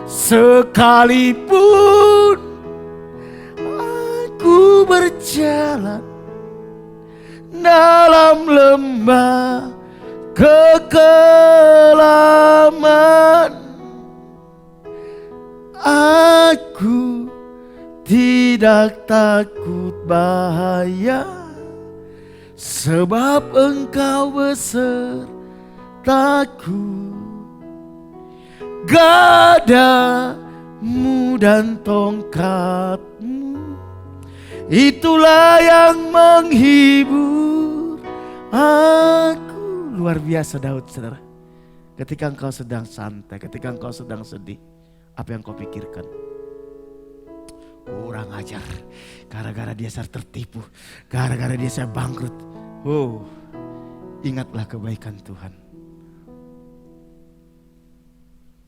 sekalipun aku berjalan dalam lembah kekelaman, aku tidak takut bahaya, sebab Engkau besertaku. Gadamu dan tongkatmu, itulah yang menghibur aku. Luar biasa Daud, saudara. Ketika engkau sedang santai, ketika engkau sedang sedih, apa yang kau pikirkan? Kurang ajar, gara-gara dia saya tertipu, gara-gara dia saya bangkrut. Oh, ingatlah kebaikan Tuhan.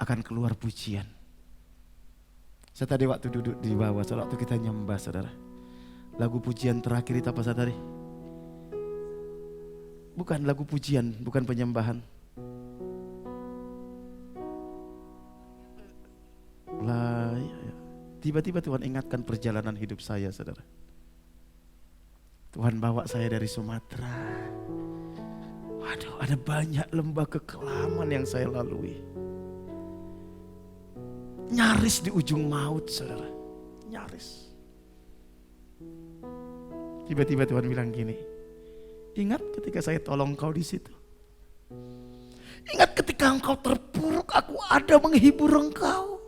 Akan keluar pujian. Saya tadi waktu duduk di bawah, waktu kita nyembah, saudara, lagu pujian terakhir itu apa tadi? Bukan lagu pujian, bukan penyembahan. Tiba-tiba Tuhan ingatkan perjalanan hidup saya, saudara. Tuhan bawa saya dari Sumatera. Waduh, ada banyak lembah kekelaman yang saya lalui. Nyaris di ujung maut, saudara. Nyaris. Tiba-tiba Tuhan bilang gini, ingat ketika saya tolong kau di situ. Ingat ketika engkau terpuruk, aku ada menghibur engkau.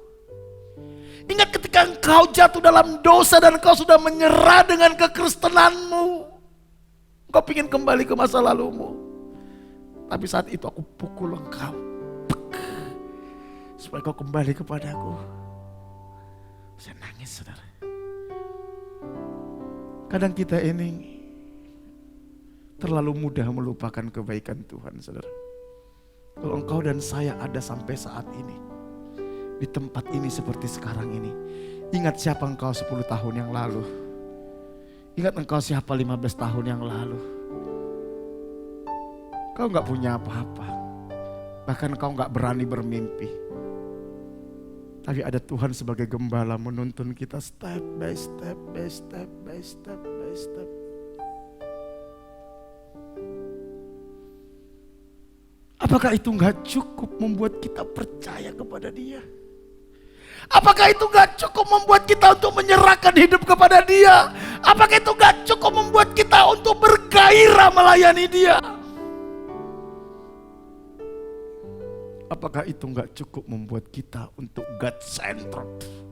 Ingat ketika engkau jatuh dalam dosa dan engkau sudah menyerah dengan kekristenanmu. Engkau ingin kembali ke masa lalumu. Tapi saat itu aku pukul engkau. Supaya kau kembali kepadaku. Saya nangis, saudara. Kadang kita ini terlalu mudah melupakan kebaikan Tuhan, saudara. Kalau engkau dan saya ada sampai saat ini, di tempat ini seperti sekarang ini, ingat siapa engkau 10 tahun yang lalu. Ingat engkau siapa 15 tahun yang lalu. Kau gak punya apa-apa. Bahkan kau gak berani bermimpi. Tapi ada Tuhan sebagai gembala menuntun kita step by step by step by step by step. Apakah itu gak cukup membuat kita percaya kepada Dia? Apakah itu gak cukup membuat kita untuk menyerahkan hidup kepada Dia? Apakah itu gak cukup membuat kita untuk bergairah melayani Dia? Apakah itu gak cukup membuat kita untuk God-centered?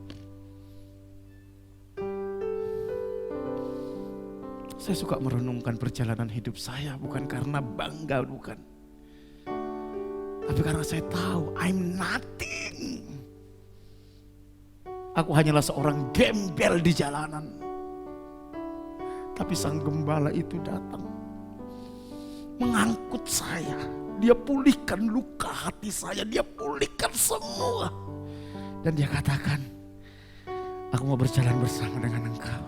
Saya suka merenungkan perjalanan hidup saya bukan karena bangga, bukan. Tapi karena saya tahu I'm nothing. Aku hanyalah seorang gembel di jalanan. Tapi sang gembala itu datang, mengangkut saya. Dia pulihkan luka hati saya, dia pulihkan semua. Dan dia katakan, aku mau berjalan bersama dengan engkau.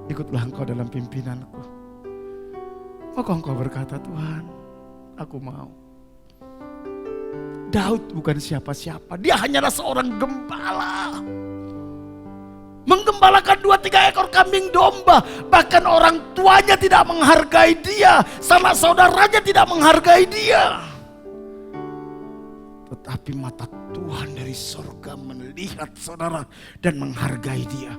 Ikutlah engkau dalam pimpinanku. Maka engkau berkata, Tuhan, aku mau. Daud bukan siapa-siapa, dia hanyalah seorang gembala. Menggembalakan 2-3 ekor kambing domba. Bahkan orang tuanya tidak menghargai dia, sanak saudaranya tidak menghargai dia. Tetapi mata Tuhan dari surga melihat saudara dan menghargai dia.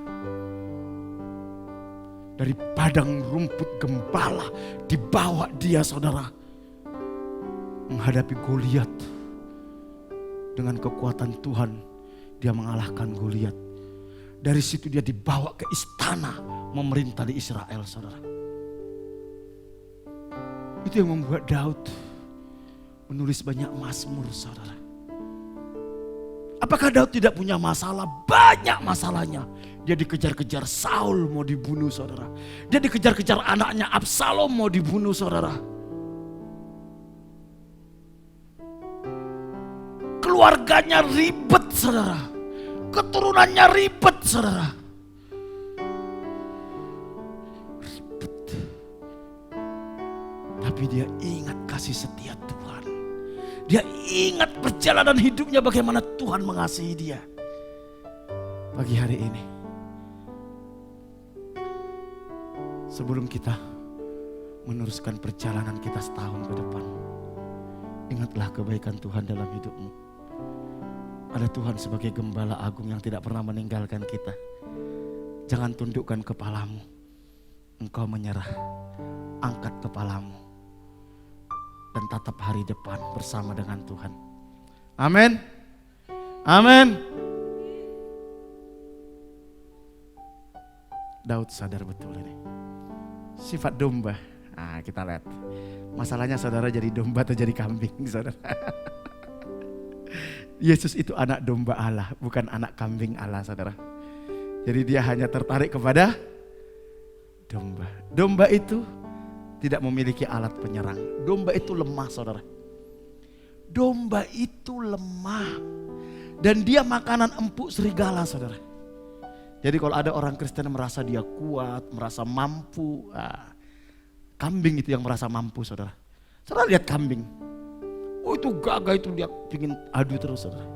Dari padang rumput gembala dibawa dia saudara menghadapi Goliat. Dengan kekuatan Tuhan dia mengalahkan Goliat. Dari situ dia dibawa ke istana memerintah di Israel saudara. Itu yang membuat Daud menulis banyak mazmur saudara. Apakah Daud tidak punya masalah? Banyak masalahnya. Dia dikejar-kejar Saul mau dibunuh saudara. Dia dikejar-kejar anaknya Absalom mau dibunuh saudara. Keluarganya ribet saudara. Keturunannya ribet saudara. Ribet. Tapi dia ingat kasih setia Tuhan. Dia ingat perjalanan hidupnya bagaimana Tuhan mengasihi dia. Pagi hari ini, sebelum kita meneruskan perjalanan kita setahun ke depan, ingatlah kebaikan Tuhan dalam hidupmu. Ada Tuhan sebagai gembala agung yang tidak pernah meninggalkan kita. Jangan tundukkan kepalamu. Engkau menyerah, angkat kepalamu dan tatap hari depan bersama dengan Tuhan. Amin. Amin. Daud sadar betul ini. Sifat domba. Nah, kita lihat. Masalahnya saudara jadi domba atau jadi kambing, saudara. Yesus itu anak domba Allah, bukan anak kambing Allah, saudara. Jadi dia hanya tertarik kepada domba. Domba itu tidak memiliki alat penyerang. Domba itu lemah, saudara. Domba itu lemah. Dan dia makanan empuk serigala, saudara. Jadi kalau ada orang Kristen yang merasa dia kuat, merasa mampu, kambing itu yang merasa mampu, saudara. Saudara lihat kambing. Oh itu gagah, itu dia ingin adu terus saudara.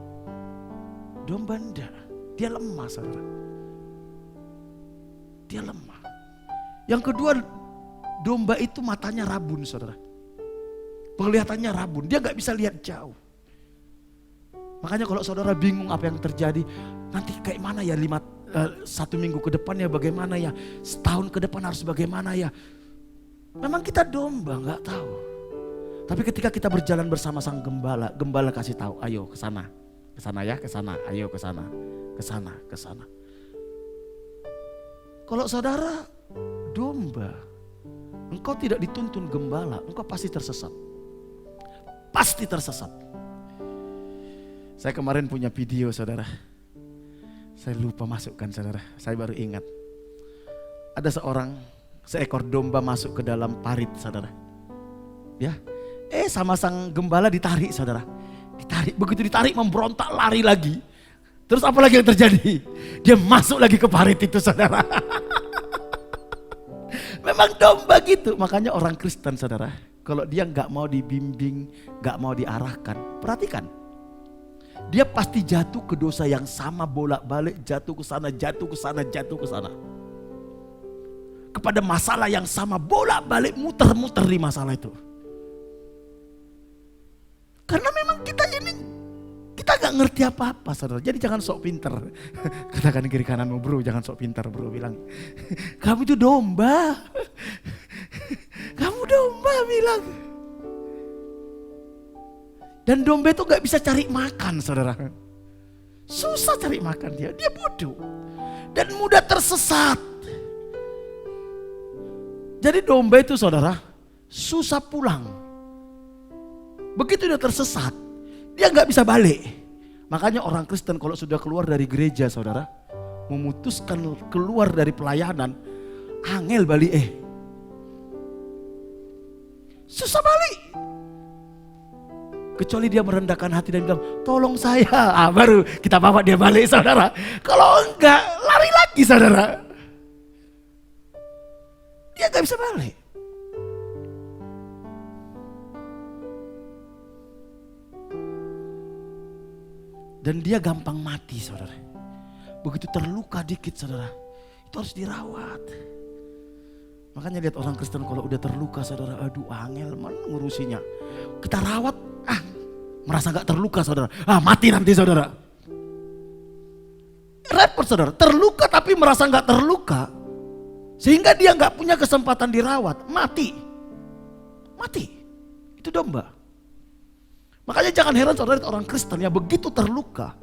Domba enggak, dia lemah saudara. Dia lemah. Yang kedua, domba itu matanya rabun saudara. Penglihatannya rabun, dia gak bisa lihat jauh. Makanya kalau saudara bingung apa yang terjadi, nanti kayak mana ya 1 minggu ke depan ya bagaimana ya, setahun ke depan harus bagaimana ya. Memang kita domba gak tahu. Tapi ketika kita berjalan bersama sang gembala, gembala kasih tahu, ayo ke sana ya, ke sana, ayo ke sana, ke sana, ke sana. Kalau saudara domba, engkau tidak dituntun gembala, engkau pasti tersesat. Pasti tersesat. Saya kemarin punya video saudara. Saya lupa masukkan saudara, saya baru ingat. Ada seekor domba masuk ke dalam parit saudara. Ya. Sama sang gembala ditarik saudara. Ditarik, begitu ditarik memberontak lari lagi. Terus apa lagi yang terjadi? Dia masuk lagi ke parit itu saudara. Memang domba gitu. Makanya orang Kristen saudara, kalau dia gak mau dibimbing, gak mau diarahkan, perhatikan. Dia pasti jatuh ke dosa yang sama, bolak-balik, jatuh ke sana, jatuh ke sana, jatuh ke sana. Kepada masalah yang sama, bolak-balik, muter-muter di masalah itu. Karena memang kita Kita gak ngerti apa-apa saudara. Jadi jangan sok pinter. Katakan kiri kananmu, bro, jangan sok pinter, bro. Bilang, kamu itu domba. Kamu domba, bilang. Dan domba itu gak bisa cari makan saudara. Susah cari makan dia bodoh. Dan mudah tersesat. Jadi domba itu saudara, susah pulang. Begitu dia tersesat, dia gak bisa balik. Makanya orang Kristen kalau sudah keluar dari gereja saudara, memutuskan keluar dari pelayanan, angel balik susah balik. Kecuali dia merendahkan hati dan bilang, tolong saya. Baru kita bawa dia balik saudara. Kalau enggak, lari lagi saudara. Dia gak bisa balik. Dan dia gampang mati saudara. Begitu terluka dikit saudara, itu harus dirawat. Makanya lihat orang Kristen kalau udah terluka saudara, aduh angel mana ngurusinya. Kita rawat, merasa gak terluka saudara, mati nanti saudara. Repot saudara, terluka tapi merasa gak terluka. Sehingga dia gak punya kesempatan dirawat, mati. Itu domba. Makanya jangan heran saudara orang Kristen yang begitu terluka.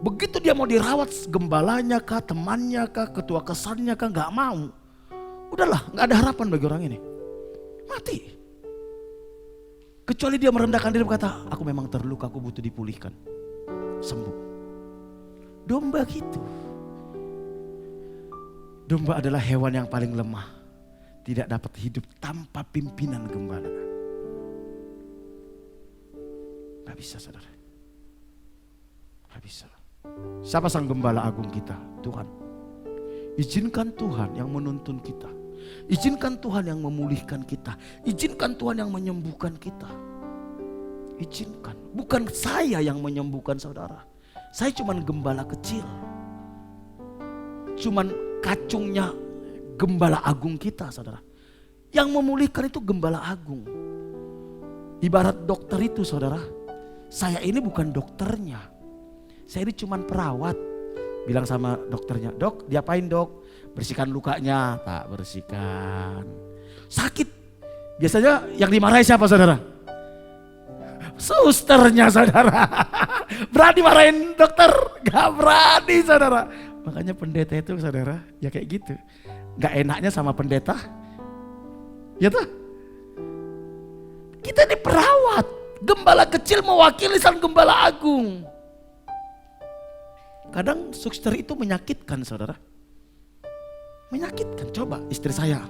Begitu dia mau dirawat, gembalanya kah, temannya kah, ketua kesannya kah, gak mau. Udahlah, gak ada harapan bagi orang ini. Mati. Kecuali dia merendahkan diri berkata, aku memang terluka, aku butuh dipulihkan. Sembuh. Domba gitu. Domba adalah hewan yang paling lemah. Tidak dapat hidup tanpa pimpinan gembala. Gak bisa saudara. Gak bisa. Siapa sang gembala agung kita? Tuhan. Izinkan Tuhan yang menuntun kita. Izinkan Tuhan yang memulihkan kita. Izinkan Tuhan yang menyembuhkan kita. Izinkan. Bukan saya yang menyembuhkan saudara. Saya cuman gembala kecil. Cuman kacungnya gembala agung kita saudara. Yang memulihkan itu gembala agung. Ibarat dokter itu saudara. Saya ini bukan dokternya. Saya ini cuman perawat. Bilang sama dokternya, dok diapain dok? Bersihkan lukanya. Tak bersihkan. Sakit. Biasanya yang dimarahi siapa saudara? Susternya saudara. Berani marahin dokter? Gak berani saudara. Makanya pendeta itu saudara ya kayak gitu. Gak enaknya sama pendeta. Ya tuh. Kita ini perawat. Gembala kecil mewakili sang gembala agung. Kadang suster itu menyakitkan saudara. Menyakitkan. Coba istri saya.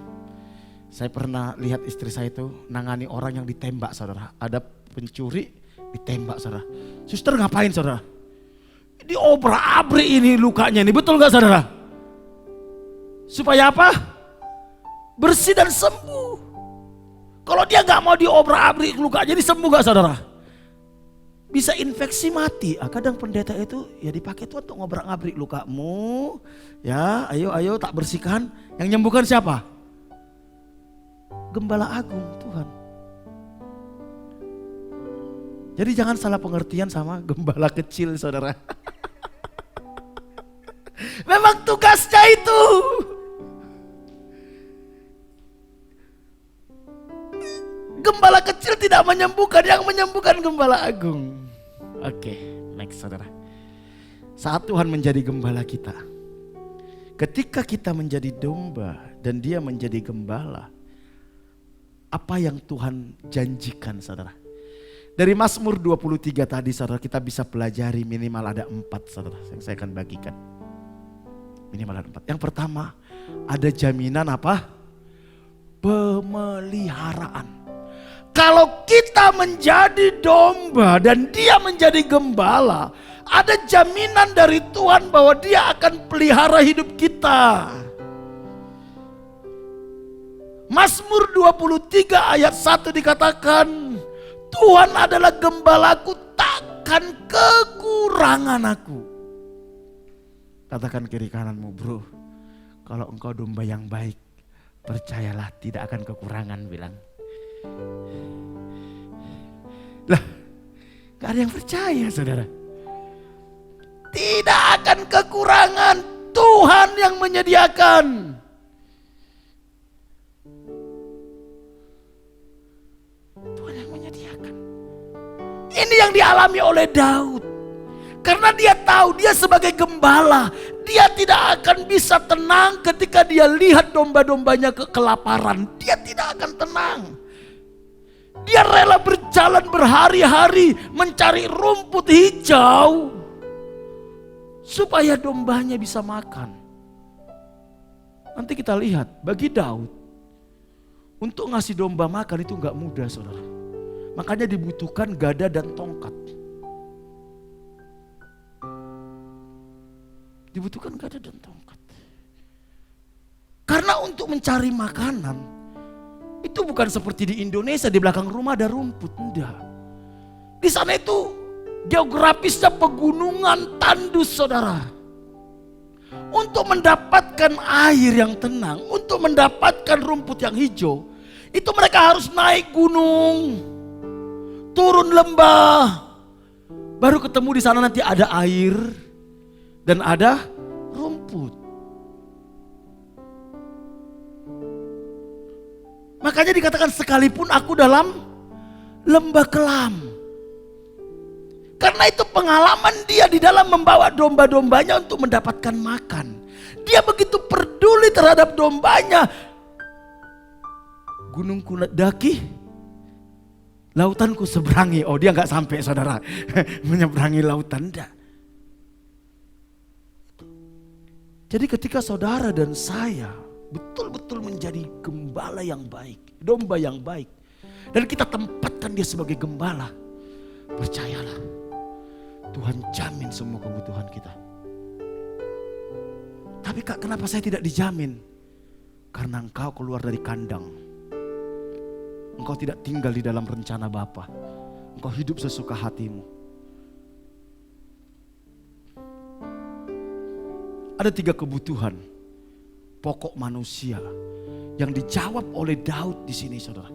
Saya pernah lihat istri saya itu nangani orang yang ditembak saudara. Ada pencuri ditembak saudara. Suster ngapain saudara? Diobrak-abrik ini lukanya ini. Betul gak saudara? Supaya apa? Bersih dan sembuh. Kalau dia gak mau diobrak-abrik lukanya ini sembuh gak saudara? Bisa infeksi mati. Kadang pendeta itu ya dipakai Tuhan untuk ngobrak-ngabrik lukamu. Ya ayo tak bersihkan. Yang nyembuhkan siapa? Gembala agung Tuhan. Jadi jangan salah pengertian sama gembala kecil saudara. Memang tugasnya itu. Gembala kecil tidak menyembuhkan, yang menyembuhkan gembala agung. Oke, next saudara. Saat Tuhan menjadi gembala kita. Ketika kita menjadi domba dan dia menjadi gembala. Apa yang Tuhan janjikan saudara. Dari Mazmur 23 tadi saudara kita bisa pelajari minimal ada 4 saudara yang saya akan bagikan. Minimal ada 4. Yang pertama ada jaminan apa? Pemeliharaan. Kalau kita menjadi domba dan dia menjadi gembala, ada jaminan dari Tuhan bahwa dia akan pelihara hidup kita. Mazmur 23 ayat 1 dikatakan, Tuhan adalah gembalaku, takkan kekurangan aku. Katakan kiri kananmu, bro, kalau engkau domba yang baik, percayalah tidak akan kekurangan, bilang. Lah, gak ada yang percaya saudara. tidak akan kekurangan. Tuhan yang menyediakan. Tuhan yang menyediakan. Ini yang dialami oleh Daud. Karena dia tahu dia sebagai gembala, dia tidak akan bisa tenang ketika dia lihat domba-dombanya kelaparan. Dia tidak akan tenang. Dia rela berjalan berhari-hari mencari rumput hijau supaya dombanya bisa makan. Nanti kita lihat, bagi Daud untuk ngasih domba makan itu gak mudah, saudara. Makanya dibutuhkan gada dan tongkat. Dibutuhkan gada dan tongkat. Karena untuk mencari makanan itu bukan seperti di Indonesia, di belakang rumah ada rumput, enggak. Di sana itu geografisnya pegunungan tandus, saudara. Untuk mendapatkan air yang tenang, untuk mendapatkan rumput yang hijau, itu mereka harus naik gunung, turun lembah, baru ketemu di sana nanti ada air dan ada rumput. Makanya dikatakan sekalipun aku dalam lembah kelam. Karena itu pengalaman dia di dalam membawa domba-dombanya untuk mendapatkan makan. Dia begitu peduli terhadap dombanya. Gunungku daki, lautanku seberangi. Oh, dia nggak sampai, saudara, menyeberangi lautan, enggak. Jadi ketika saudara dan saya betul-betul menjadi gembala yang baik, domba yang baik, dan kita tempatkan dia sebagai gembala, percayalah, Tuhan jamin semua kebutuhan kita. Tapi Kak, kenapa saya tidak dijamin? Karena engkau keluar dari kandang. Engkau tidak tinggal di dalam rencana Bapa. Engkau hidup sesuka hatimu. Ada 3 kebutuhan pokok manusia yang dijawab oleh Daud di sini, saudara.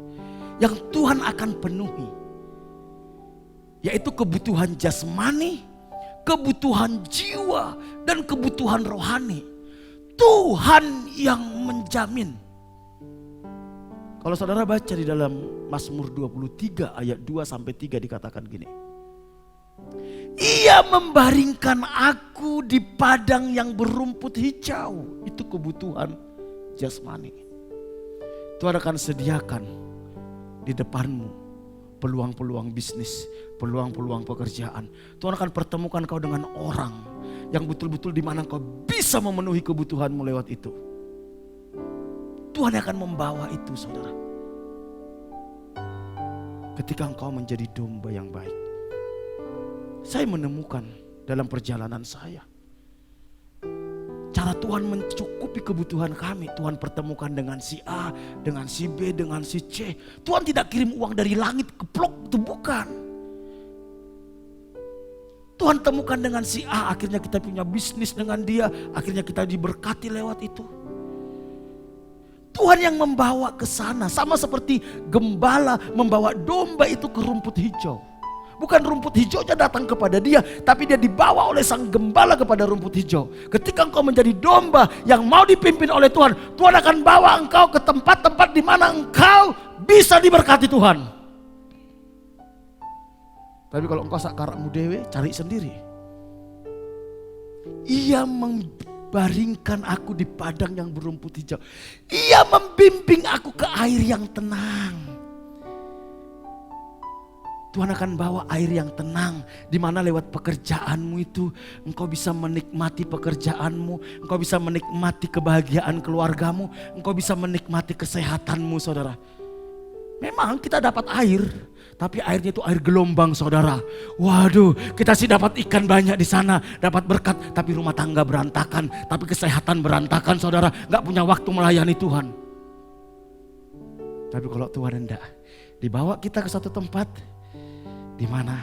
Yang Tuhan akan penuhi, yaitu kebutuhan jasmani, kebutuhan jiwa, dan kebutuhan rohani. Tuhan yang menjamin. Kalau saudara baca di dalam Mazmur 23 ayat 2-3 dikatakan gini. Ia membaringkan aku di padang yang berumput hijau. Itu kebutuhan jasmani. Tuhan akan sediakan di depanmu peluang-peluang bisnis, peluang-peluang pekerjaan. Tuhan akan pertemukan kau dengan orang yang betul-betul di mana kau bisa memenuhi kebutuhanmu lewat itu. Tuhan akan membawa itu, saudara. Ketika engkau menjadi domba yang baik. Saya menemukan dalam perjalanan saya, cara Tuhan mencukupi kebutuhan kami. Tuhan pertemukan dengan si A, dengan si B, dengan si C. Tuhan tidak kirim uang dari langit keplok, itu bukan. Tuhan temukan dengan si A, akhirnya kita punya bisnis dengan dia, akhirnya kita diberkati lewat itu. Tuhan yang membawa ke sana, sama seperti gembala membawa domba itu ke rumput hijau. Bukan rumput hijaunya datang kepada dia, tapi dia dibawa oleh sang gembala kepada rumput hijau. Ketika engkau menjadi domba yang mau dipimpin oleh Tuhan, Tuhan akan bawa engkau ke tempat-tempat di mana engkau bisa diberkati Tuhan. Tapi kalau engkau sakarakmu dewe, cari sendiri. Ia membaringkan aku di padang yang berumput hijau. Ia membimbing aku ke air yang tenang. Tuhan akan bawa air yang tenang, di mana lewat pekerjaanmu itu engkau bisa menikmati pekerjaanmu, engkau bisa menikmati kebahagiaan keluargamu, engkau bisa menikmati kesehatanmu, saudara. Memang kita dapat air, tapi airnya itu air gelombang, saudara. Waduh, kita sih dapat ikan banyak di sana, dapat berkat, tapi rumah tangga berantakan, tapi kesehatan berantakan, saudara. Gak punya waktu melayani Tuhan. Tapi kalau Tuhan hendak dibawa kita ke satu tempat di mana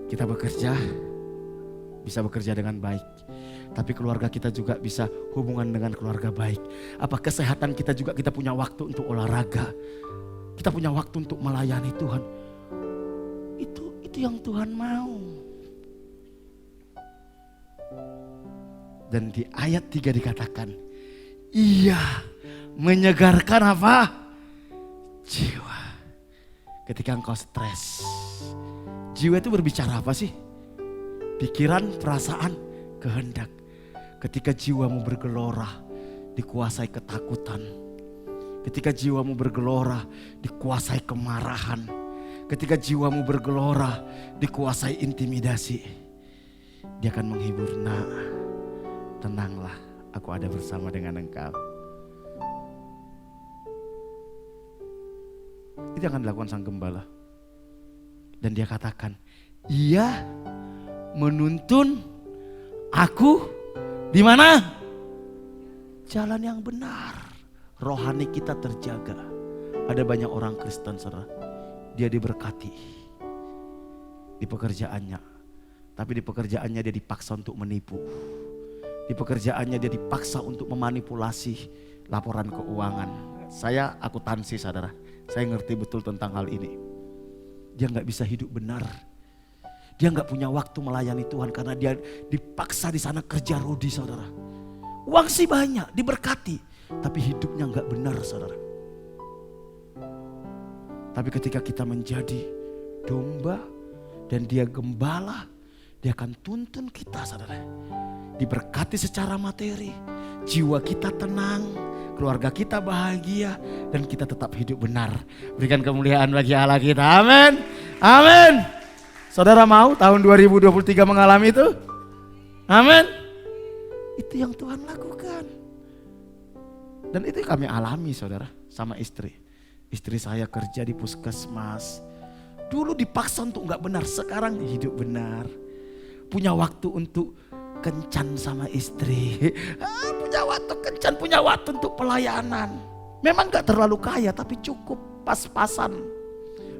kita bekerja, bisa bekerja dengan baik. Tapi keluarga kita juga bisa hubungan dengan keluarga baik. Apa kesehatan kita juga, kita punya waktu untuk olahraga. Kita punya waktu untuk melayani Tuhan. Itu yang Tuhan mau. Dan di ayat 3 dikatakan, ia menyegarkan apa? Jiwa. Ketika engkau stres, jiwa itu berbicara apa sih? Pikiran, perasaan, kehendak. Ketika jiwamu bergelora, dikuasai ketakutan. Ketika jiwamu bergelora, dikuasai kemarahan. Ketika jiwamu bergelora, dikuasai intimidasi. Dia akan menghibur, nak, tenanglah, aku ada bersama dengan engkau. Itu yang akan dilakukan sang gembala. Dan dia katakan, ia menuntun aku di mana? Jalan yang benar. Rohani kita terjaga. Ada banyak orang Kristen, saudara, dia diberkati di pekerjaannya, tapi di pekerjaannya dia dipaksa untuk menipu. Di pekerjaannya dia dipaksa untuk memanipulasi laporan keuangan. Saya akuntansi, saudara, saya ngerti betul tentang hal ini. Dia gak bisa hidup benar. Dia gak punya waktu melayani Tuhan karena dia dipaksa di sana kerja rodi, saudara. Uang sih banyak, diberkati, tapi hidupnya gak benar, saudara. Tapi ketika kita menjadi domba dan dia gembala, dia akan tuntun kita, saudara. Diberkati secara materi, jiwa kita tenang, keluarga kita bahagia, dan kita tetap hidup benar. Berikan kemuliaan bagi Allah kita, amin, amin. Saudara mau tahun 2023 mengalami itu? Amin. Itu yang Tuhan lakukan. Dan itu yang kami alami, saudara, sama istri. Istri saya kerja di puskesmas. Dulu dipaksa untuk gak benar, sekarang hidup benar. Punya waktu untuk kencan sama istri. Punya waktu kencan, punya waktu untuk pelayanan. Memang gak terlalu kaya tapi cukup, pas-pasan.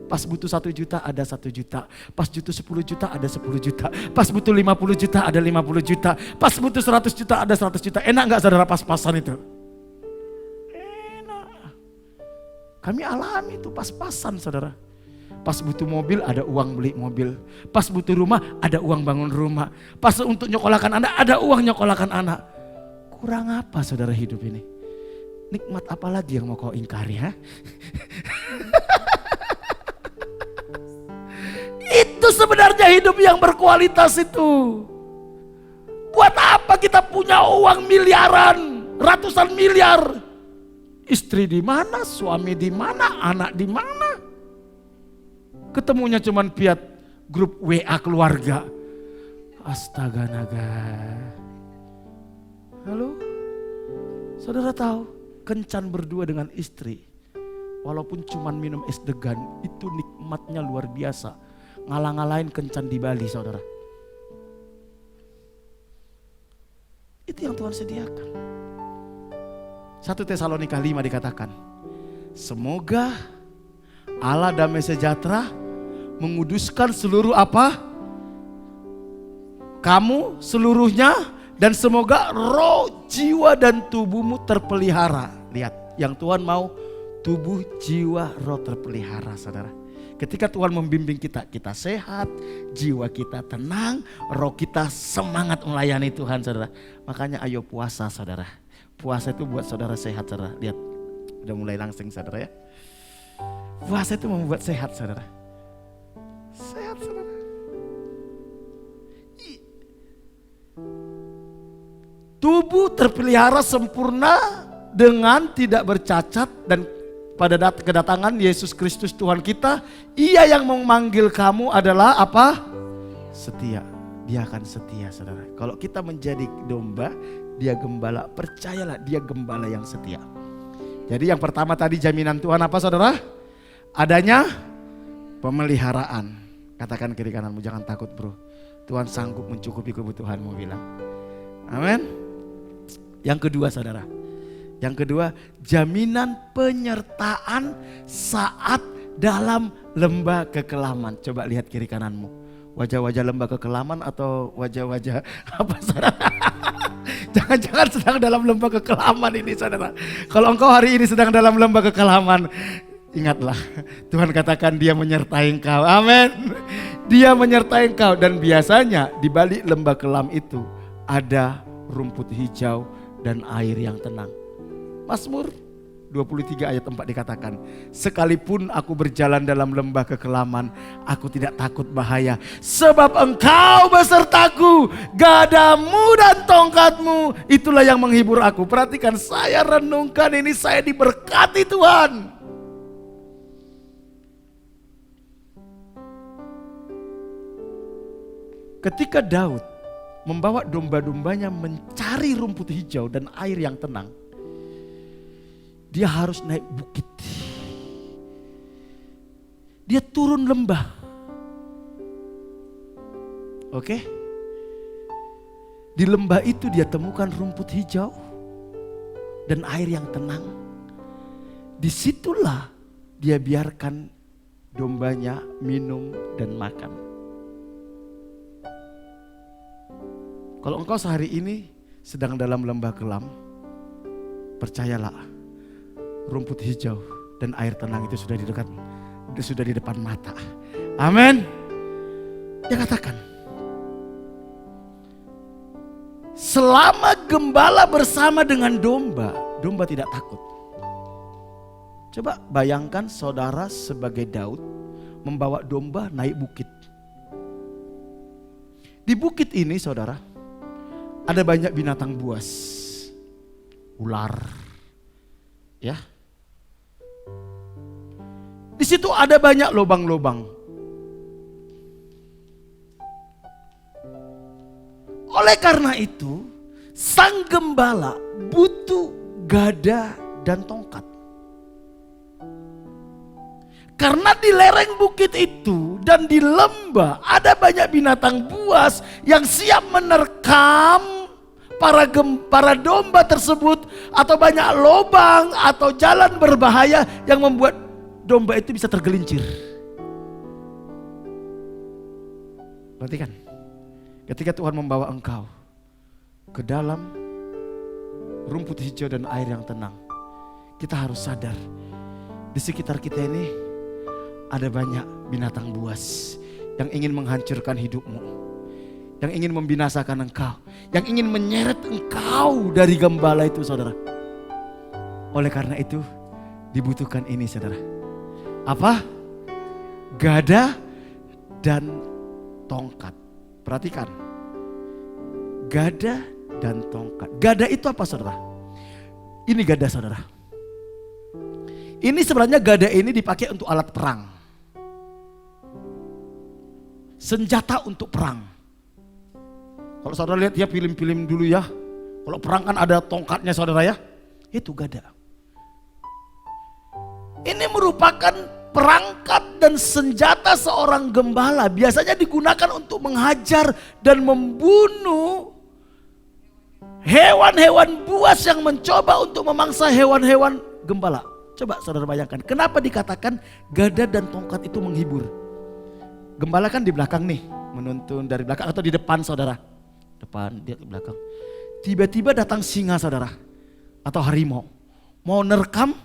Pas butuh 1 juta ada 1 juta. Pas butuh 10 juta ada 10 juta. Pas butuh 50 juta ada 50 juta. Pas butuh 100 juta ada 100 juta. Enak gak, saudara, pas-pasan itu? Enak. Kami alami itu pas-pasan, saudara. Pas butuh mobil ada uang beli mobil. Pas butuh rumah ada uang bangun rumah. Pas untuk nyokolahkan anak ada uang nyokolahkan anak. Kurang apa, saudara, hidup ini? Nikmat apa lagi yang mau kau ingkari, ha? Itu sebenarnya hidup yang berkualitas itu. Buat apa kita punya uang miliaran, ratusan miliar? Istri di mana, suami di mana, anak di mana? Ketemunya cuman via grup WA keluarga. Astaga naga. Halo? Saudara tahu, kencan berdua dengan istri, walaupun cuman minum es degan, itu nikmatnya luar biasa. Ngalah-ngalahin kencan di Bali, saudara. Itu yang Tuhan sediakan. 1 Tesalonika 5 dikatakan, semoga Allah damai sejahtera menguduskan seluruh apa? Kamu seluruhnya, dan semoga roh, jiwa, dan tubuhmu terpelihara. Lihat, yang Tuhan mau tubuh, jiwa, roh terpelihara, saudara. Ketika Tuhan membimbing kita, kita sehat, jiwa kita tenang, roh kita semangat melayani Tuhan, saudara. Makanya ayo puasa, saudara. Puasa itu buat saudara sehat, saudara. Lihat, udah mulai langsing, saudara, ya. Puasa itu membuat sehat, saudara. Sehat, saudara. Tubuh terpelihara sempurna dengan tidak bercacat, dan pada kedatangan Yesus Kristus Tuhan kita, Ia yang memanggil kamu adalah apa? Setia. Dia akan setia, saudara. Kalau kita menjadi domba, Dia gembala. Percayalah, Dia gembala yang setia. Jadi yang pertama tadi jaminan Tuhan apa, saudara? Adanya pemeliharaan. Katakan kiri kananmu, jangan takut, bro. Tuhan sanggup mencukupi kebutuhanmu, bilang. Amin. Yang kedua, saudara. Yang kedua, jaminan penyertaan saat dalam lembah kekelaman. Coba lihat kiri kananmu. Wajah-wajah lembah kekelaman atau wajah-wajah apa, saudara? Jangan-jangan sedang dalam lembah kekelaman ini, saudara. Kalau engkau hari ini sedang dalam lembah kekelaman, ingatlah, Tuhan katakan Dia menyertai engkau. Amin. Dia menyertai engkau, dan biasanya di balik lembah kelam itu ada rumput hijau dan air yang tenang. Mazmur 23 ayat 4 dikatakan, sekalipun aku berjalan dalam lembah kekelaman, aku tidak takut bahaya, sebab Engkau besertaku, gadamu dan tongkatmu, itulah yang menghibur aku. Perhatikan, saya renungkan ini, saya diberkati Tuhan. Ketika Daud membawa domba-dombanya mencari rumput hijau dan air yang tenang, dia harus naik bukit. Dia turun lembah. Oke? Di lembah itu dia temukan rumput hijau dan air yang tenang. Disitulah dia biarkan dombanya minum dan makan. Kalau engkau sehari ini sedang dalam lembah kelam, percayalah, rumput hijau dan air tenang itu sudah di depan mata. Amin. Dia katakan, selama gembala bersama dengan domba, domba tidak takut. Coba bayangkan saudara sebagai Daud membawa domba naik bukit. Di bukit ini saudara, ada banyak binatang buas, ular, ya. Di situ ada banyak lubang-lubang. Oleh karena itu, sang gembala butuh gada dan tongkat. Karena di lereng bukit itu dan di lembah ada banyak binatang buas yang siap menerkam para domba tersebut, atau banyak lubang atau jalan berbahaya yang membuat domba itu bisa tergelincir. Perhatikan, ketika Tuhan membawa engkau ke dalam rumput hijau dan air yang tenang, kita harus sadar di sekitar kita ini ada banyak binatang buas yang ingin menghancurkan hidupmu, yang ingin membinasakan engkau, yang ingin menyeret engkau dari gembala itu saudara. Oleh karena itu dibutuhkan ini saudara. Apa? Gada dan tongkat. Perhatikan, gada dan tongkat. Gada itu apa saudara? Ini gada saudara. Ini sebenarnya gada ini dipakai untuk alat perang, senjata untuk perang. Kalau saudara lihat ya film-film dulu ya, kalau perang kan ada tongkatnya saudara ya, itu gada. Ini merupakan perangkat dan senjata seorang gembala, biasanya digunakan untuk menghajar dan membunuh hewan-hewan buas yang mencoba untuk memangsa hewan-hewan gembala. Coba saudara bayangkan, kenapa dikatakan gada dan tongkat itu menghibur? Gembala kan di belakang nih, menuntun dari belakang atau di depan saudara. Depan, dia ke belakang. Tiba-tiba datang singa saudara, atau harimau, mau nerkam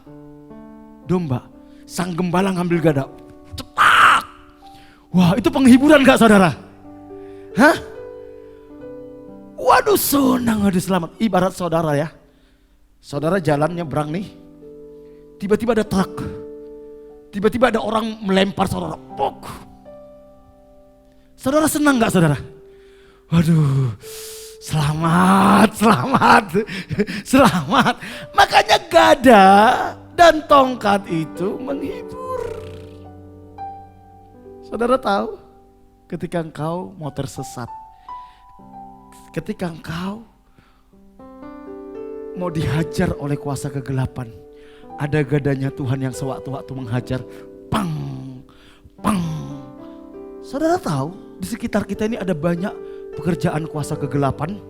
domba. Sang gembala ngambil gada, cetak. Wah, itu penghiburan gak saudara? Hah? Waduh, senang, waduh selamat. Ibarat saudara ya, saudara jalan nyebrang nih, tiba-tiba ada truk, tiba-tiba ada orang melempar saudara, pok. Saudara senang gak saudara? Waduh, selamat, selamat, selamat. Makanya gada dan tongkat itu menghibur. Saudara tahu, ketika engkau mau tersesat, ketika engkau mau dihajar oleh kuasa kegelapan, ada gadanya Tuhan yang sewaktu-waktu menghajar, pang, pang. Saudara tahu, di sekitar kita ini ada banyak pekerjaan kuasa kegelapan.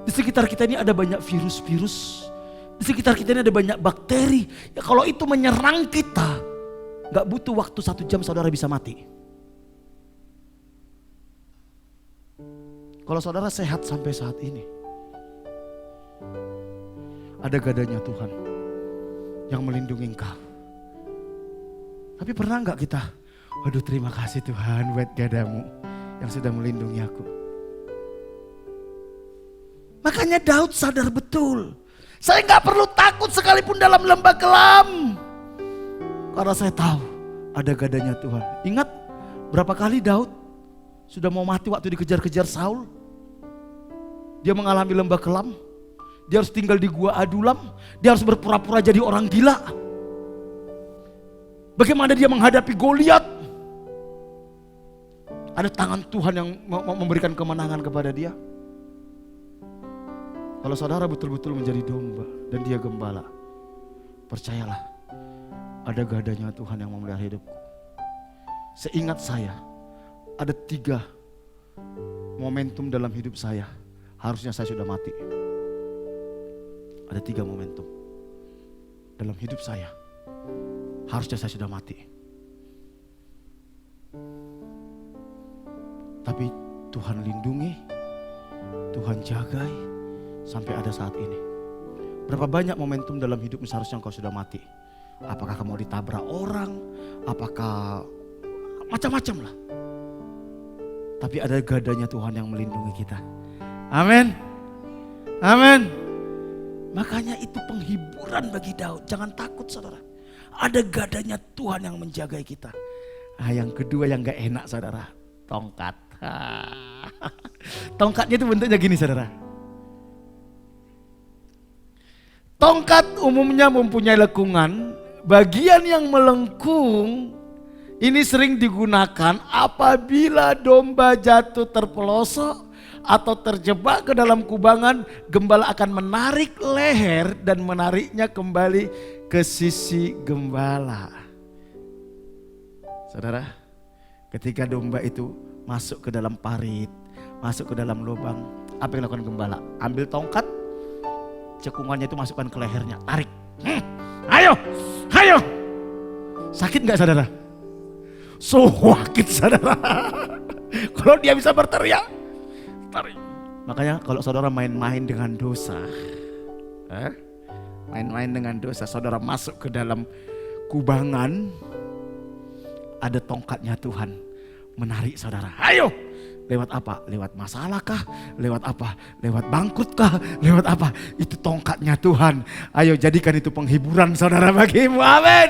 Di sekitar kita ini ada banyak virus-virus. Di sekitar kita ini ada banyak bakteri. Ya, kalau itu menyerang kita, gak butuh waktu 1 jam saudara bisa mati. Kalau saudara sehat sampai saat ini, ada gadanya Tuhan yang melindungi engkau. Tapi pernah gak kita, waduh terima kasih Tuhan buat gadamu yang sudah melindungi aku. Makanya Daud sadar betul. Saya gak perlu takut sekalipun dalam lembah kelam. Karena saya tahu ada gadanya Tuhan. Ingat berapa kali Daud sudah mau mati waktu dikejar-kejar Saul. Dia mengalami lembah kelam. Dia harus tinggal di gua Adulam. Dia harus berpura-pura jadi orang gila. Bagaimana dia menghadapi Goliat. Ada tangan Tuhan yang memberikan kemenangan kepada dia. Kalau saudara betul-betul menjadi domba dan dia gembala, percayalah, ada gadanya Tuhan yang memelihara hidupku. Seingat saya, ada 3 momentum dalam hidup saya, harusnya saya sudah mati. Ada 3 momentum dalam hidup saya, harusnya saya sudah mati. Tapi Tuhan lindungi, Tuhan jagai, sampai ada saat ini. Berapa banyak momentum dalam hidupmu seharusnya engkau sudah mati. Apakah kamu ditabrak orang, apakah macam-macam lah. Tapi ada gadanya Tuhan yang melindungi kita. Amin. Amin. Makanya itu penghiburan bagi Daud. Jangan takut saudara. Ada gadanya Tuhan yang menjaga kita. Yang kedua yang gak enak saudara, tongkat. Tongkatnya itu bentuknya gini saudara. Tongkat umumnya mempunyai lekungan. Bagian yang melengkung ini sering digunakan apabila domba jatuh terpelosok atau terjebak ke dalam kubangan. Gembala akan menarik leher dan menariknya kembali ke sisi gembala. Saudara, ketika domba itu masuk ke dalam parit, masuk ke dalam lubang, apa yang dilakukan gembala? Ambil tongkat, cekungannya itu masukkan ke lehernya, tarik. Ayo, ayo. Sakit gak saudara? Sakit saudara. Kalau dia bisa berteriak, tarik. Makanya kalau saudara main-main dengan dosa, main-main dengan dosa, saudara masuk ke dalam kubangan, ada tongkatnya Tuhan menarik saudara. Ayo. Lewat apa? Lewat masalah kah? Lewat apa? Lewat bangkrut kah? Lewat apa? Itu tongkatnya Tuhan. Ayo jadikan itu penghiburan saudara bagimu. Amin.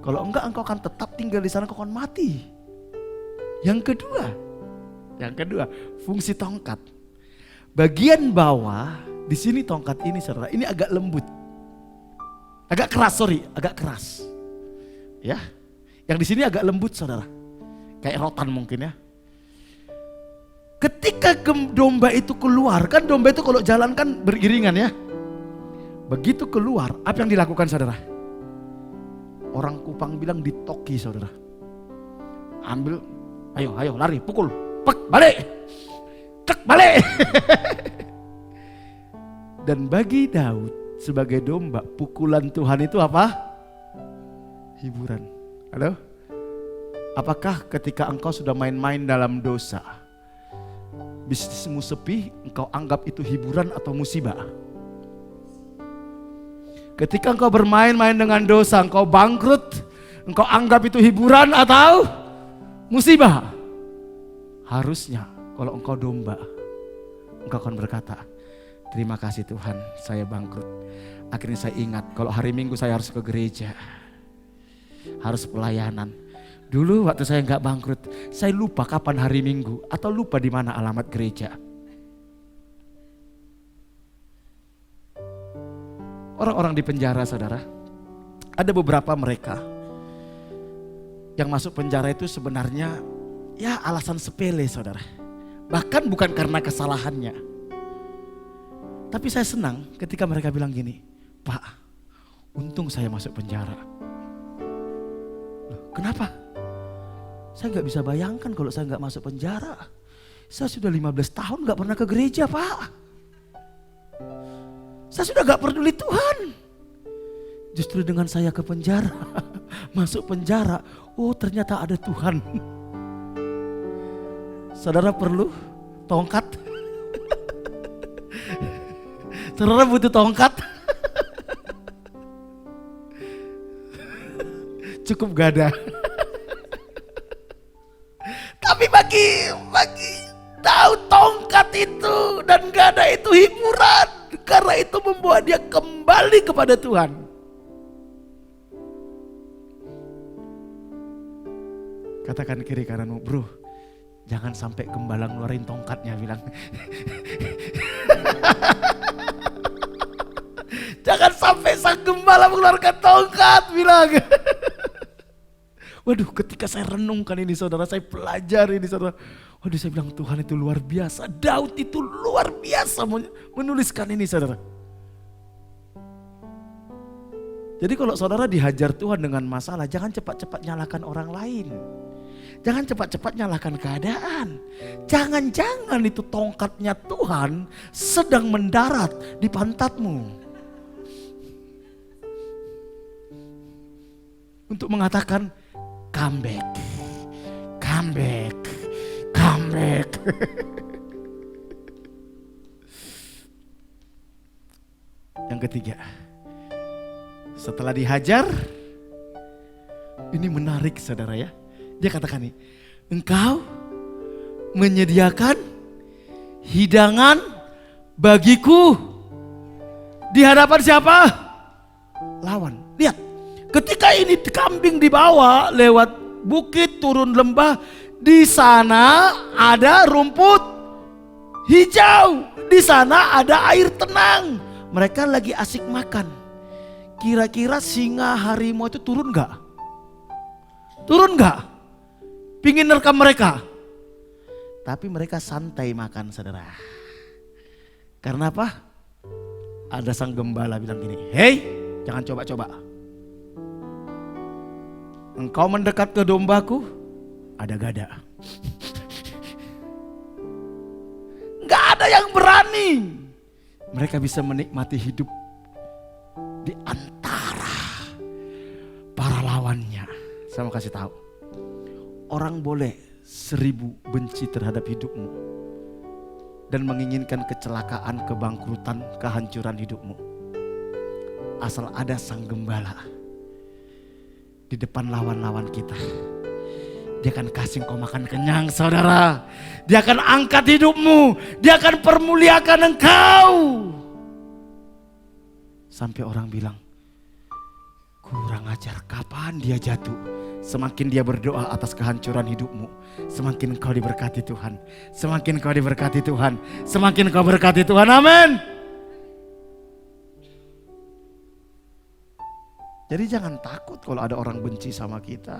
Kalau enggak engkau akan tetap tinggal di sana, engkau akan mati. Yang kedua, fungsi tongkat. Bagian bawah, di sini tongkat ini saudara, ini agak lembut. Agak keras. Ya. Yang di sini agak lembut saudara. Kayak rotan mungkin ya. Ketika domba itu keluar, kan domba itu kalau jalan kan beriringan ya. Begitu keluar, apa yang dilakukan saudara? Orang Kupang bilang ditoki saudara. Ambil, ayo lari, pukul, pek, balik, cek, balik. Dan bagi Daud sebagai domba, pukulan Tuhan itu apa? Hiburan. Halo? Apakah ketika engkau sudah main-main dalam dosa, bisnismu sepi, engkau anggap itu hiburan atau musibah? Ketika engkau bermain-main dengan dosa, engkau bangkrut, engkau anggap itu hiburan atau musibah? Harusnya kalau engkau domba, engkau akan berkata, terima kasih Tuhan, saya bangkrut. Akhirnya saya ingat kalau hari Minggu saya harus ke gereja, harus pelayanan. Dulu waktu saya nggak bangkrut, saya lupa kapan hari Minggu atau lupa di mana alamat gereja. Orang-orang di penjara saudara, ada beberapa mereka yang masuk penjara itu sebenarnya ya alasan sepele saudara. Bahkan bukan karena kesalahannya. Tapi saya senang ketika mereka bilang gini, Pak, untung saya masuk penjara. Loh, kenapa? Saya gak bisa bayangkan kalau saya gak masuk penjara. Saya sudah 15 tahun gak pernah ke gereja Pak. Saya sudah gak peduli Tuhan. Justru dengan saya ke penjara, masuk penjara, oh ternyata ada Tuhan. Saudara perlu tongkat? Saudara butuh tongkat? Cukup gak ada. Tapi bagi Daud tongkat Dan gada itu hiburan, karena itu membawa dia kembali kepada Tuhan. Katakan kiri kananmu, bro, jangan sampai gembala ngeluarin tongkatnya, bilang. Jangan sampai sang gembala mengeluarkan tongkat, bilang. Waduh, ketika saya renungkan ini saudara, saya pelajari ini saudara. Waduh, saya bilang Tuhan itu luar biasa. Daud itu luar biasa menuliskan ini saudara. Jadi kalau saudara dihajar Tuhan dengan masalah, jangan cepat-cepat nyalahkan orang lain. Jangan cepat-cepat nyalahkan keadaan. Jangan-jangan itu tongkatnya Tuhan sedang mendarat di pantatmu. Untuk mengatakan, come back, come back, come back. Yang ketiga, setelah dihajar, ini menarik saudara ya. Dia katakan nih, engkau menyediakan hidangan bagiku di hadapan siapa? Lawan. Lihat, ketika ini kambing dibawa lewat bukit turun lembah, di sana ada rumput hijau, di sana ada air tenang. Mereka lagi asik makan. Kira-kira singa harimau itu turun gak? Turun gak? Pingin nerkam mereka. Tapi mereka santai makan saudara. Karena apa? Ada sang gembala bilang gini, hei jangan coba-coba. Engkau mendekat ke dombaku, ada gada. Gak ada yang berani. Mereka bisa menikmati hidup di antara para lawannya. Saya mau kasih tahu. Orang boleh 1000 benci terhadap hidupmu dan menginginkan kecelakaan, kebangkrutan, kehancuran hidupmu. Asal ada sang gembala di depan lawan-lawan kita. Dia akan kasih engkau makan kenyang saudara. Dia akan angkat hidupmu. Dia akan permuliakan engkau. Sampai orang bilang, kurang ajar, kapan dia jatuh? Semakin dia berdoa atas kehancuran hidupmu, semakin kau diberkati Tuhan. Semakin kau diberkati Tuhan. Semakin kau berkati Tuhan. Amin. Jadi jangan takut kalau ada orang benci sama kita.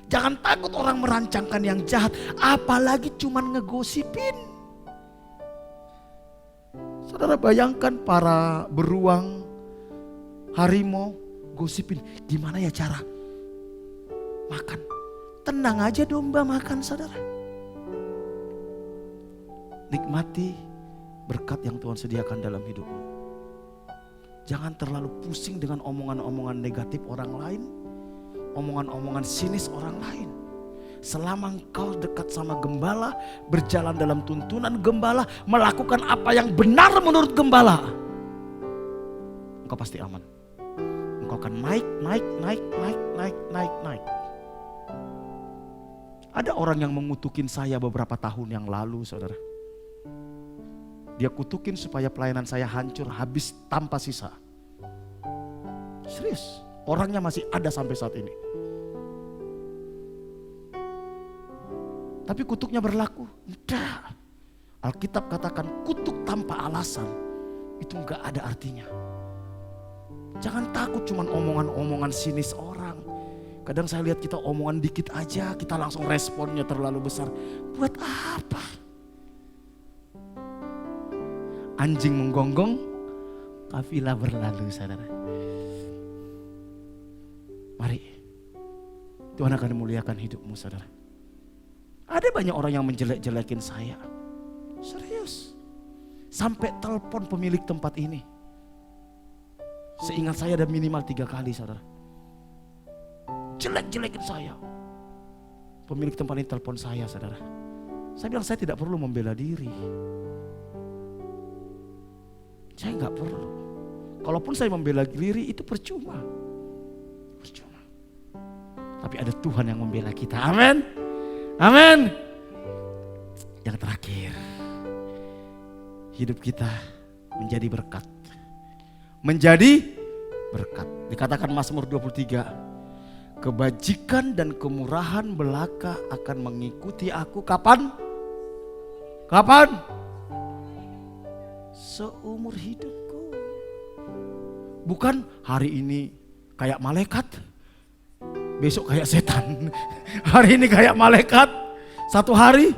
Jangan takut orang merancangkan yang jahat, apalagi cuman ngegosipin. Saudara bayangkan para beruang, harimau, gosipin, gimana ya cara makan. Tenang aja domba makan saudara. Nikmati berkat yang Tuhan sediakan dalam hidupmu. Jangan terlalu pusing dengan omongan-omongan negatif orang lain. Omongan-omongan sinis orang lain. Selama engkau dekat sama gembala, berjalan dalam tuntunan gembala, melakukan apa yang benar menurut gembala, engkau pasti aman. Engkau akan naik. Ada orang yang mengutukin saya beberapa tahun yang lalu saudara. Dia kutukin supaya pelayanan saya hancur, habis tanpa sisa. Serius, orangnya masih ada sampai saat ini. Tapi kutuknya berlaku? Enggak. Alkitab katakan kutuk tanpa alasan itu enggak ada artinya. Jangan takut cuman omongan-omongan sinis orang. Kadang saya lihat kita omongan dikit aja, kita langsung responnya terlalu besar. Buat apa? Anjing menggonggong, kafilah berlalu saudara. Mari, Tuhan akan memuliakan hidupmu saudara. Ada banyak orang yang menjelek-jelekin saya. Serius. Sampai telepon pemilik tempat ini. Seingat saya ada minimal 3 kali saudara. Jelek-jelekin saya. Pemilik tempat ini telepon saya saudara. Saya bilang saya tidak perlu membela diri. Saya nggak perlu. Kalaupun saya membela diri itu percuma. Percuma. Tapi ada Tuhan yang membela kita. Amin. Amin. Yang terakhir. hidup kita menjadi berkat. Menjadi berkat. Dikatakan Mazmur 23, kebajikan dan kemurahan belaka akan mengikuti aku kapan? Kapan? Seumur hidupku. Bukan hari ini kayak malaikat, besok kayak setan. Hari ini kayak malaikat, 1 hari,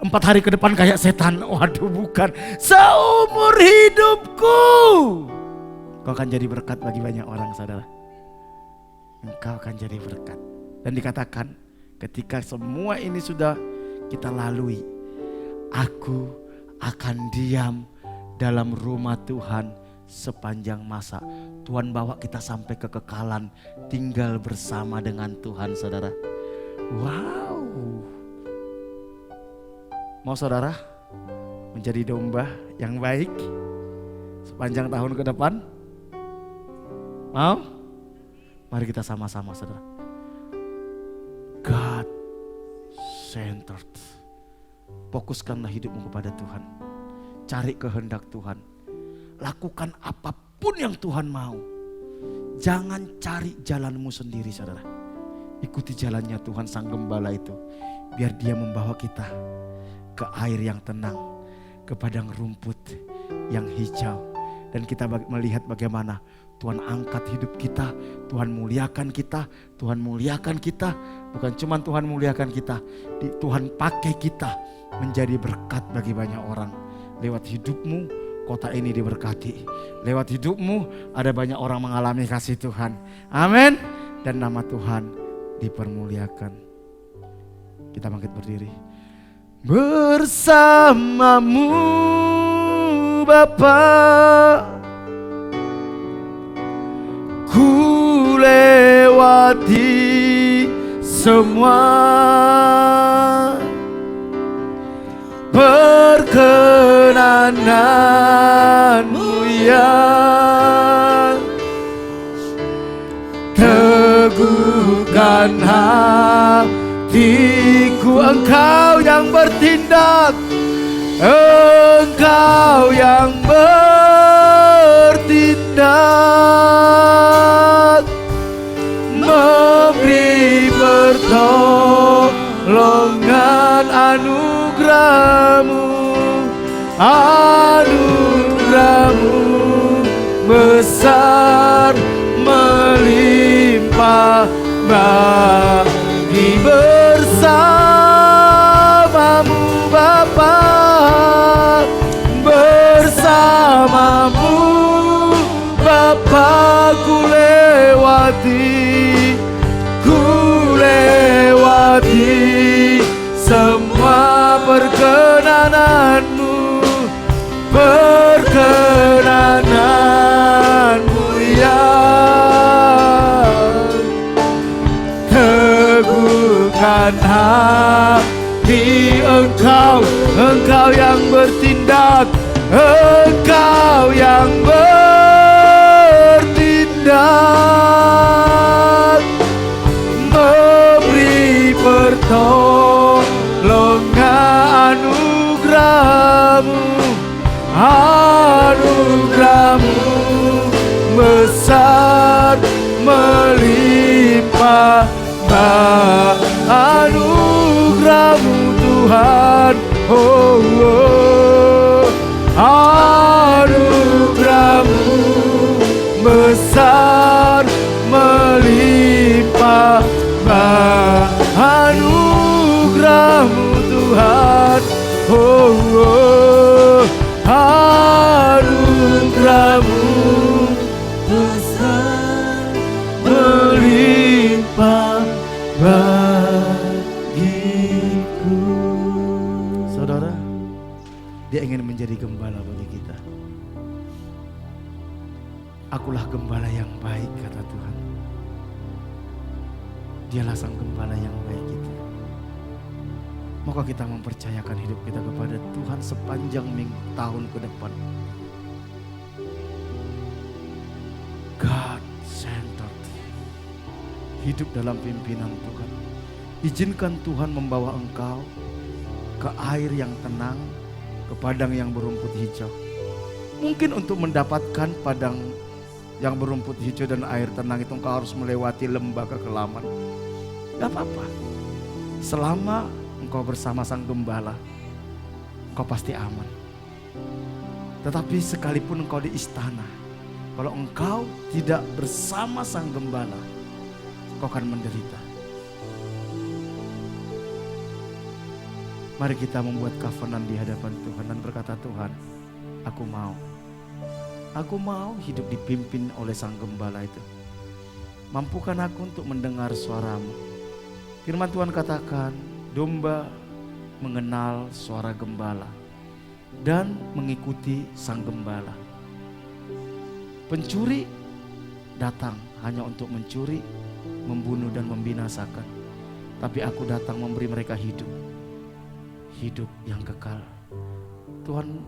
4 hari ke depan kayak setan. Waduh, bukan. Seumur hidupku kau akan jadi berkat bagi banyak orang, saudara. Engkau akan jadi berkat. Dan dikatakan ketika semua ini sudah kita lalui, aku akan diam dalam rumah Tuhan sepanjang masa. Tuhan bawa kita sampai kekekalan, tinggal bersama dengan Tuhan, saudara. Wow. Mau saudara menjadi domba yang baik sepanjang tahun ke depan? Mau? Mari kita sama-sama, saudara. God centered. Fokuskanlah hidupmu kepada Tuhan. Cari kehendak Tuhan. Lakukan apapun yang Tuhan mau. Jangan cari jalanmu sendiri, saudara. Ikuti jalannya Tuhan Sang Gembala itu. Biar Dia membawa kita ke air yang tenang, ke padang rumput yang hijau. Dan kita melihat bagaimana Tuhan angkat hidup kita, Tuhan muliakan kita, Tuhan muliakan kita. Bukan cuma Tuhan muliakan kita, Tuhan pakai kita menjadi berkat bagi banyak orang. Lewat hidupmu, kota ini diberkati. Lewat hidupmu, ada banyak orang mengalami kasih Tuhan. Amin. Dan nama Tuhan dipermuliakan. Kita bangkit berdiri. Bersamamu Bapa, ku lewati semua perkenananmu yang teguhkan hatiku. Engkau yang bertindak, Engkau yang bertindak, memberi pertolongan. Anugerahmu, anugerahmu besar melimpah bagi bersamamu Bapa, bersamamu Bapa ku lewati semua perkenananmu, perkenananmu yang teguhkan hati. Engkau yang bertindak, Engkau yang bertindak, memberi pertolongan. Anugerahmu besar melimpah. Anugerahmu Tuhan, oh, oh. Anugerahmu besar melimpah. Anugerahmu Tuhan, oh, oh. Anugerahmu besar melimpah bagiku. Saudara, Dia ingin menjadi gembala bagi kita. Akulah gembala yang baik, kata Tuhan. Dialah sang gembala yang baik itu. Maka kita mempercayakan hidup kita kepada Tuhan sepanjang tahun ke depan. God centered. Hidup dalam pimpinan Tuhan. Izinkan Tuhan membawa engkau ke air yang tenang, ke padang yang berumput hijau. Mungkin untuk mendapatkan padang yang berumput hijau dan air tenang itu engkau harus melewati lembah kekelaman. Gak apa-apa. Selama engkau bersama Sang Gembala, engkau pasti aman. Tetapi sekalipun engkau di istana, kalau engkau tidak bersama Sang Gembala, engkau akan menderita. Mari kita membuat covenant di hadapan Tuhan dan berkata, Tuhan, aku mau hidup dipimpin oleh Sang Gembala itu. Mampukan aku untuk mendengar suaramu. Firman Tuhan katakan, domba mengenal suara gembala dan mengikuti Sang Gembala. Pencuri datang hanya untuk mencuri, membunuh dan membinasakan. Tapi aku datang memberi mereka hidup yang kekal. Tuhan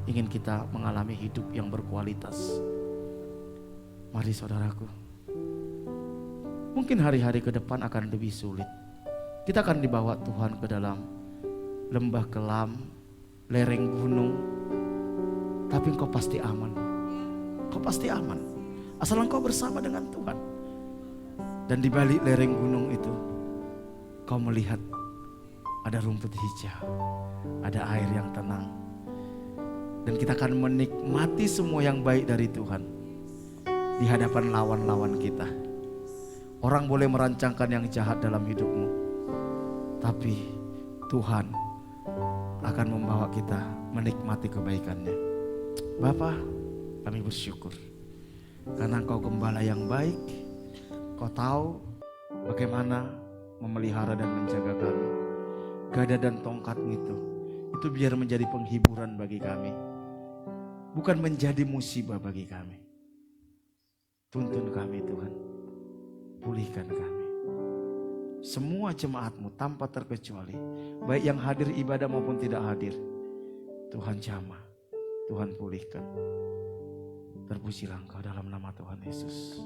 ingin kita mengalami hidup yang berkualitas. Mari saudaraku, mungkin hari-hari ke depan akan lebih sulit. Kita akan dibawa Tuhan ke dalam lembah kelam, lereng gunung. Tapi engkau pasti aman. Engkau pasti aman. Asal engkau bersama dengan Tuhan. Dan di balik lereng gunung itu, kau melihat ada rumput hijau, ada air yang tenang. Dan kita akan menikmati semua yang baik dari Tuhan di hadapan lawan-lawan kita. Orang boleh merancangkan yang jahat dalam hidupmu, tapi Tuhan akan membawa kita menikmati kebaikannya. Bapa, kami bersyukur karena Engkau Gembala yang baik. Kau tahu bagaimana memelihara dan menjaga kami. Gada dan tongkatmu itu biar menjadi penghiburan bagi kami, bukan menjadi musibah bagi kami. Tuntun kami Tuhan, pulihkan kami. Semua jemaat-Mu tanpa terkecuali, baik yang hadir ibadah maupun tidak hadir, Tuhan jamah, Tuhan pulihkan. Terpujilah Engkau dalam nama Tuhan Yesus.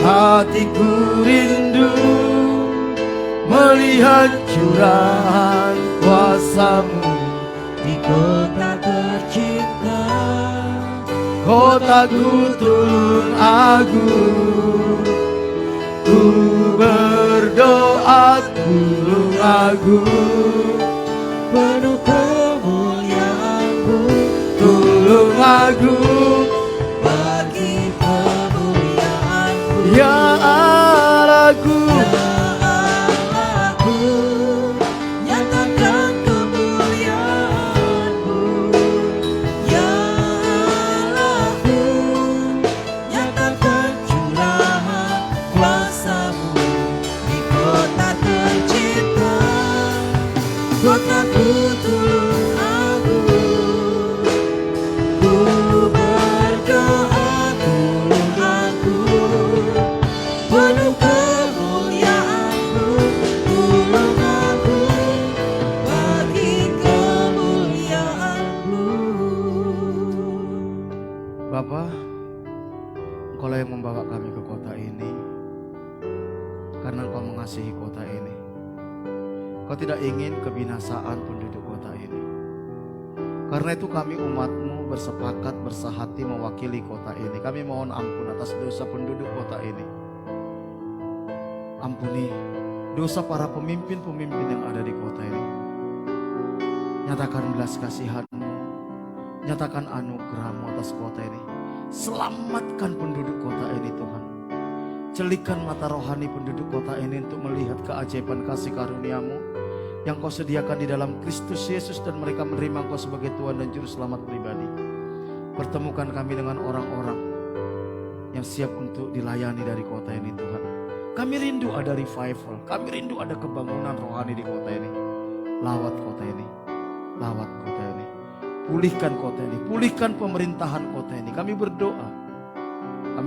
Hatiku rindu melihat curahan kuasa-Mu di kota tercinta, kotaku turun agung. Ku berdoa turun agung, penuh kemuliaan-Mu, turun agung. bagi kemuliaan-Mu, Ya Allahku, Allahku, nyatakan kemuliaan-Mu. Ya Allahku, nyatakan curahan kuasa-Mu di kota tercinta, kotaku turun agung. Ku berdoa turun agung, penuh kemuliaan-Mu, turun agung, bagi kemuliaan-Mu. Bapa, Engkaulah yang membawa kami ke kota ini karena Engkau mengasihi kota ini. Kau tidak ingin kebinasaan penduduk kota ini. Karena itu kami umat-Mu bersepakat bersehati mewakili kota ini. Kami mohon ampun atas dosa penduduk kota ini. Ampuni dosa para pemimpin-pemimpin yang ada di kota ini. Nyatakan belas kasihan-Mu, nyatakan anugerah-Mu atas kota ini. Selamatkan penduduk kota ini Tuhan. Celikan mata rohani penduduk kota ini untuk melihat keajaiban kasih karunia-Mu yang Kau sediakan di dalam Kristus Yesus, dan mereka menerima Engkau sebagai Tuhan dan Juru Selamat pribadi. Pertemukan kami dengan orang-orang yang siap untuk dilayani dari kota ini Tuhan. Kami rindu ada revival, kami rindu ada kebangunan rohani di kota ini. Lawat kota ini, lawat kota ini. Pulihkan kota ini, pulihkan pemerintahan kota ini. Kami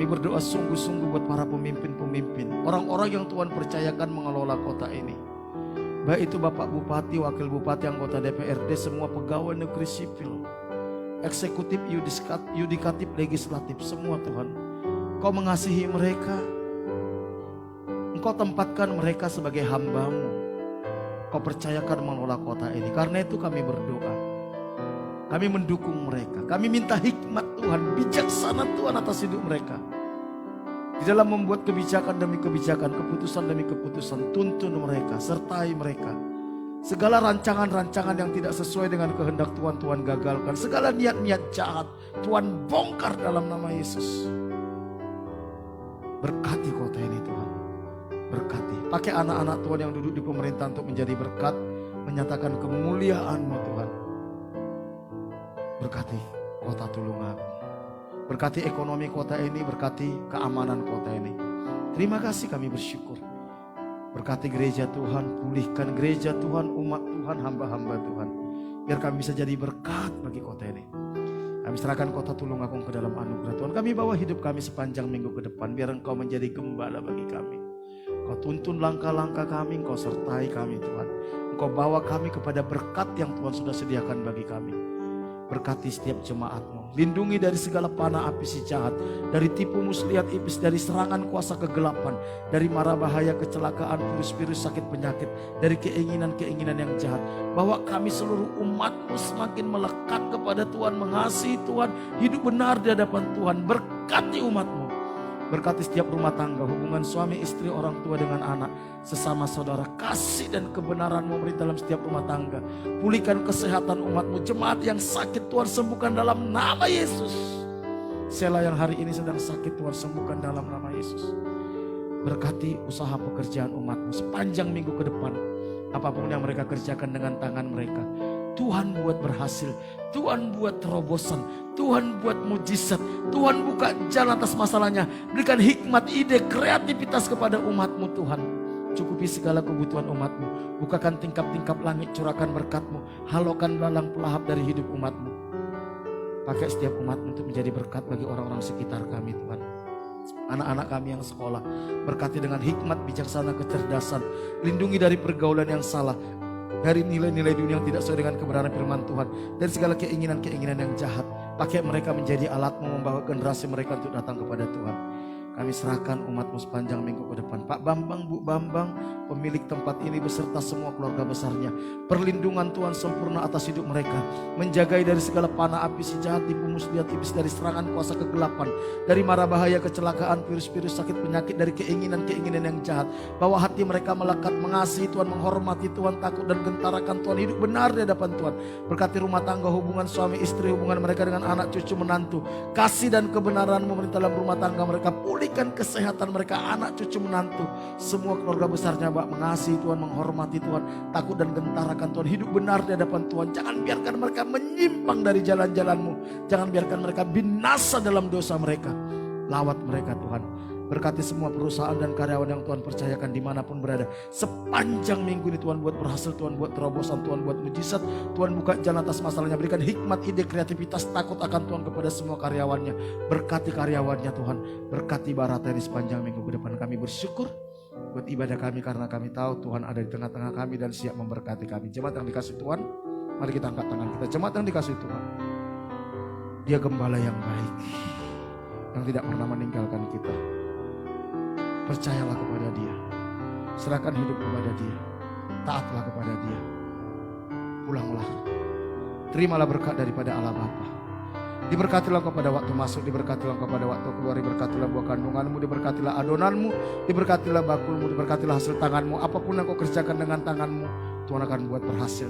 berdoa sungguh-sungguh buat para pemimpin-pemimpin, orang-orang yang Tuhan percayakan mengelola kota ini. Baik itu Bapak Bupati, Wakil Bupati, anggota DPRD, semua pegawai negeri sipil, eksekutif, yudikatif, legislatif, semua Tuhan. Engkau mengasihi mereka. Engkau tempatkan mereka sebagai hamba-Mu. Kau percayakan mengelola kota ini. Karena itu kami berdoa. Kami mendukung mereka. Kami minta hikmat Tuhan, bijaksana Tuhan atas hidup mereka. Di dalam membuat kebijakan demi kebijakan, keputusan demi keputusan, tuntun mereka, sertai mereka. Segala rancangan-rancangan yang tidak sesuai dengan kehendak Tuhan, Tuhan gagalkan. Segala niat-niat jahat, Tuhan bongkar dalam nama Yesus. Berkati kota ini Tuhan. Berkati. Pakai anak-anak Tuhan yang duduk di pemerintahan untuk menjadi berkat. Menyatakan kemuliaan-Mu Tuhan. Berkati kota Tulungagung. Berkati ekonomi kota ini, berkati keamanan kota ini. Terima kasih, kami bersyukur. Berkati gereja Tuhan, pulihkan gereja Tuhan, umat Tuhan, hamba-hamba Tuhan. Biar kami bisa jadi berkat bagi kota ini. Kami serahkan kota Tulungagung ke dalam anugerah Tuhan. Kami bawa hidup kami sepanjang minggu ke depan. Biar Engkau menjadi gembala bagi kami. Engkau tuntun langkah-langkah kami, Engkau sertai kami Tuhan. Engkau bawa kami kepada berkat yang Tuhan sudah sediakan bagi kami. Berkati setiap jemaat-Mu. Lindungi dari segala panah api si jahat. Dari tipu muslihat iblis. Dari serangan kuasa kegelapan. Dari mara bahaya, kecelakaan, virus-virus, sakit penyakit. Dari keinginan-keinginan yang jahat. Bawa kami seluruh umat-Mu semakin melekat kepada Tuhan. Mengasihi Tuhan. Hidup benar di hadapan Tuhan. Berkati umat-Mu. Berkati setiap rumah tangga, hubungan suami istri, orang tua dengan anak, sesama saudara. Kasih dan kebenaran-Mu beri dalam setiap rumah tangga. Pulihkan kesehatan umat-Mu. Jemaat yang sakit Tuhan sembuhkan dalam nama Yesus. Sela yang hari ini sedang sakit Tuhan sembuhkan dalam nama Yesus. Berkati usaha pekerjaan umat-Mu sepanjang minggu ke depan. Apapun yang mereka kerjakan dengan tangan mereka, Tuhan buat berhasil, Tuhan buat terobosan, Tuhan buat mujizat, Tuhan buka jalan atas masalahnya. Berikan hikmat, ide, kreativitas kepada umat-Mu Tuhan. Cukupi segala kebutuhan umat-Mu. Bukakan tingkap-tingkap langit, curahkan berkat-Mu. Halaukan belalang pelahap dari hidup umat-Mu. Pakai setiap umat-Mu untuk menjadi berkat bagi orang-orang sekitar kami Tuhan. Anak-anak kami yang sekolah, berkati dengan hikmat, bijaksana, kecerdasan. Lindungi dari pergaulan yang salah. Dari nilai-nilai dunia yang tidak sesuai dengan kebenaran firman Tuhan. Dari segala keinginan-keinginan yang jahat. Pakai mereka menjadi alat-Mu membawa generasi mereka untuk datang kepada Tuhan. Kami serahkan umat-Mu sepanjang minggu ke depan. Pak Bambang, Bu Bambang, pemilik tempat ini beserta semua keluarga besarnya. Perlindungan Tuhan sempurna atas hidup mereka. Menjagai dari segala panah api si jahat, tipu muslihat iblis, dari serangan kuasa kegelapan. Dari mara bahaya, kecelakaan, virus-virus, sakit penyakit, dari keinginan-keinginan yang jahat. Bawa hati mereka melekat, mengasihi Tuhan, menghormati Tuhan, takut dan gentarakan Tuhan. Hidup benar di hadapan Tuhan. Berkati rumah tangga, hubungan suami istri, hubungan mereka dengan anak cucu menantu. Kasih dan kebenaran-Mu dalam rumah tangga mereka. Pulihkan kesehatan mereka, anak cucu menantu. Semua keluarga besarnya Pak, mengasihi Tuhan, menghormati Tuhan, takut dan gentarakan Tuhan. Hidup benar di hadapan Tuhan. Jangan biarkan mereka menyimpang dari jalan-jalan-Mu. Jangan biarkan mereka binasa dalam dosa mereka. Lawat mereka Tuhan. Berkati semua perusahaan dan karyawan yang Tuhan percayakan dimanapun berada. Sepanjang minggu ini Tuhan buat berhasil, Tuhan buat terobosan, Tuhan buat mujizat. Tuhan buka jalan atas masalahnya. Berikan hikmat, ide, kreativitas, takut akan Tuhan kepada semua karyawannya. Berkati karyawannya Tuhan. Berkati Barata ini sepanjang minggu ke depan. Kami bersyukur buat ibadah kami karena kami tahu Tuhan ada di tengah-tengah kami dan siap memberkati kami. Jemaat yang dikasih Tuhan, mari kita angkat tangan kita. Jemaat yang dikasih Tuhan, Dia gembala yang baik, yang tidak pernah meninggalkan kita. Percayalah kepada Dia, serahkan hidup kepada Dia, taatlah kepada Dia. Pulanglah, terimalah berkat daripada Allah Bapa. Diberkatilah engkau pada waktu masuk, diberkatilah engkau pada waktu keluar, diberkatilah buah kandunganmu, diberkatilah adonanmu, diberkatilah bakulmu, diberkatilah hasil tanganmu. Apapun yang kau kerjakan dengan tanganmu, Tuhan akan buat berhasil.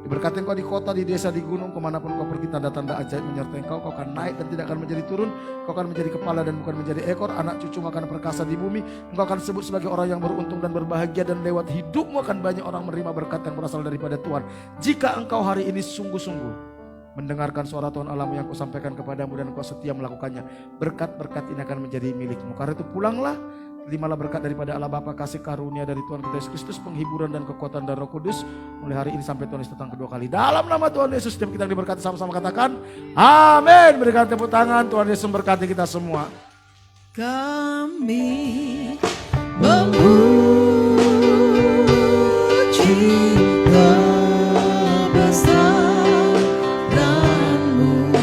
Diberkati engkau di kota, di desa, di gunung, kemanapun kau pergi, tanda-tanda ajaib menyertai engkau. Kau akan naik dan tidak akan menjadi turun. Kau akan menjadi kepala dan bukan menjadi ekor. Anak cucu akan perkasa di bumi. Engkau akan disebut sebagai orang yang beruntung dan berbahagia, dan lewat hidupmu akan banyak orang menerima berkat yang berasal daripada Tuhan. Jika engkau hari ini sungguh-sungguh mendengarkan suara Tuhan Allahmu yang kau sampaikan kepadamu dan kau setia melakukannya, berkat-berkat ini akan menjadi milikmu. Karena itu pulanglah, terimalah berkat daripada Allah Bapa, kasih karunia dari Tuhan kita Yesus Kristus, penghiburan dan kekuatan dari Roh Kudus mulai hari ini sampai Tuhan Yesus datang kedua kali. Dalam nama Tuhan Yesus, setiap kita yang diberkati sama-sama katakan amin. Berikan tepuk tangan. Tuhan Yesus memberkati kita semua. Kami memuji kebesaran-Mu,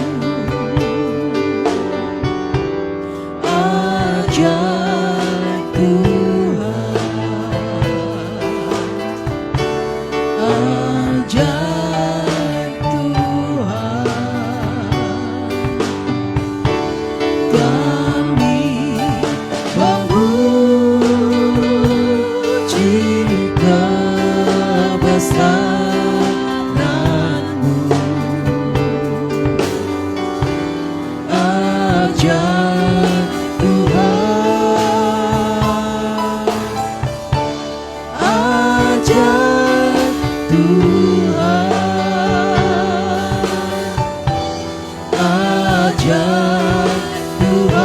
Ajar Tuhan,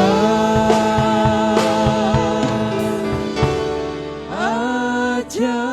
ajar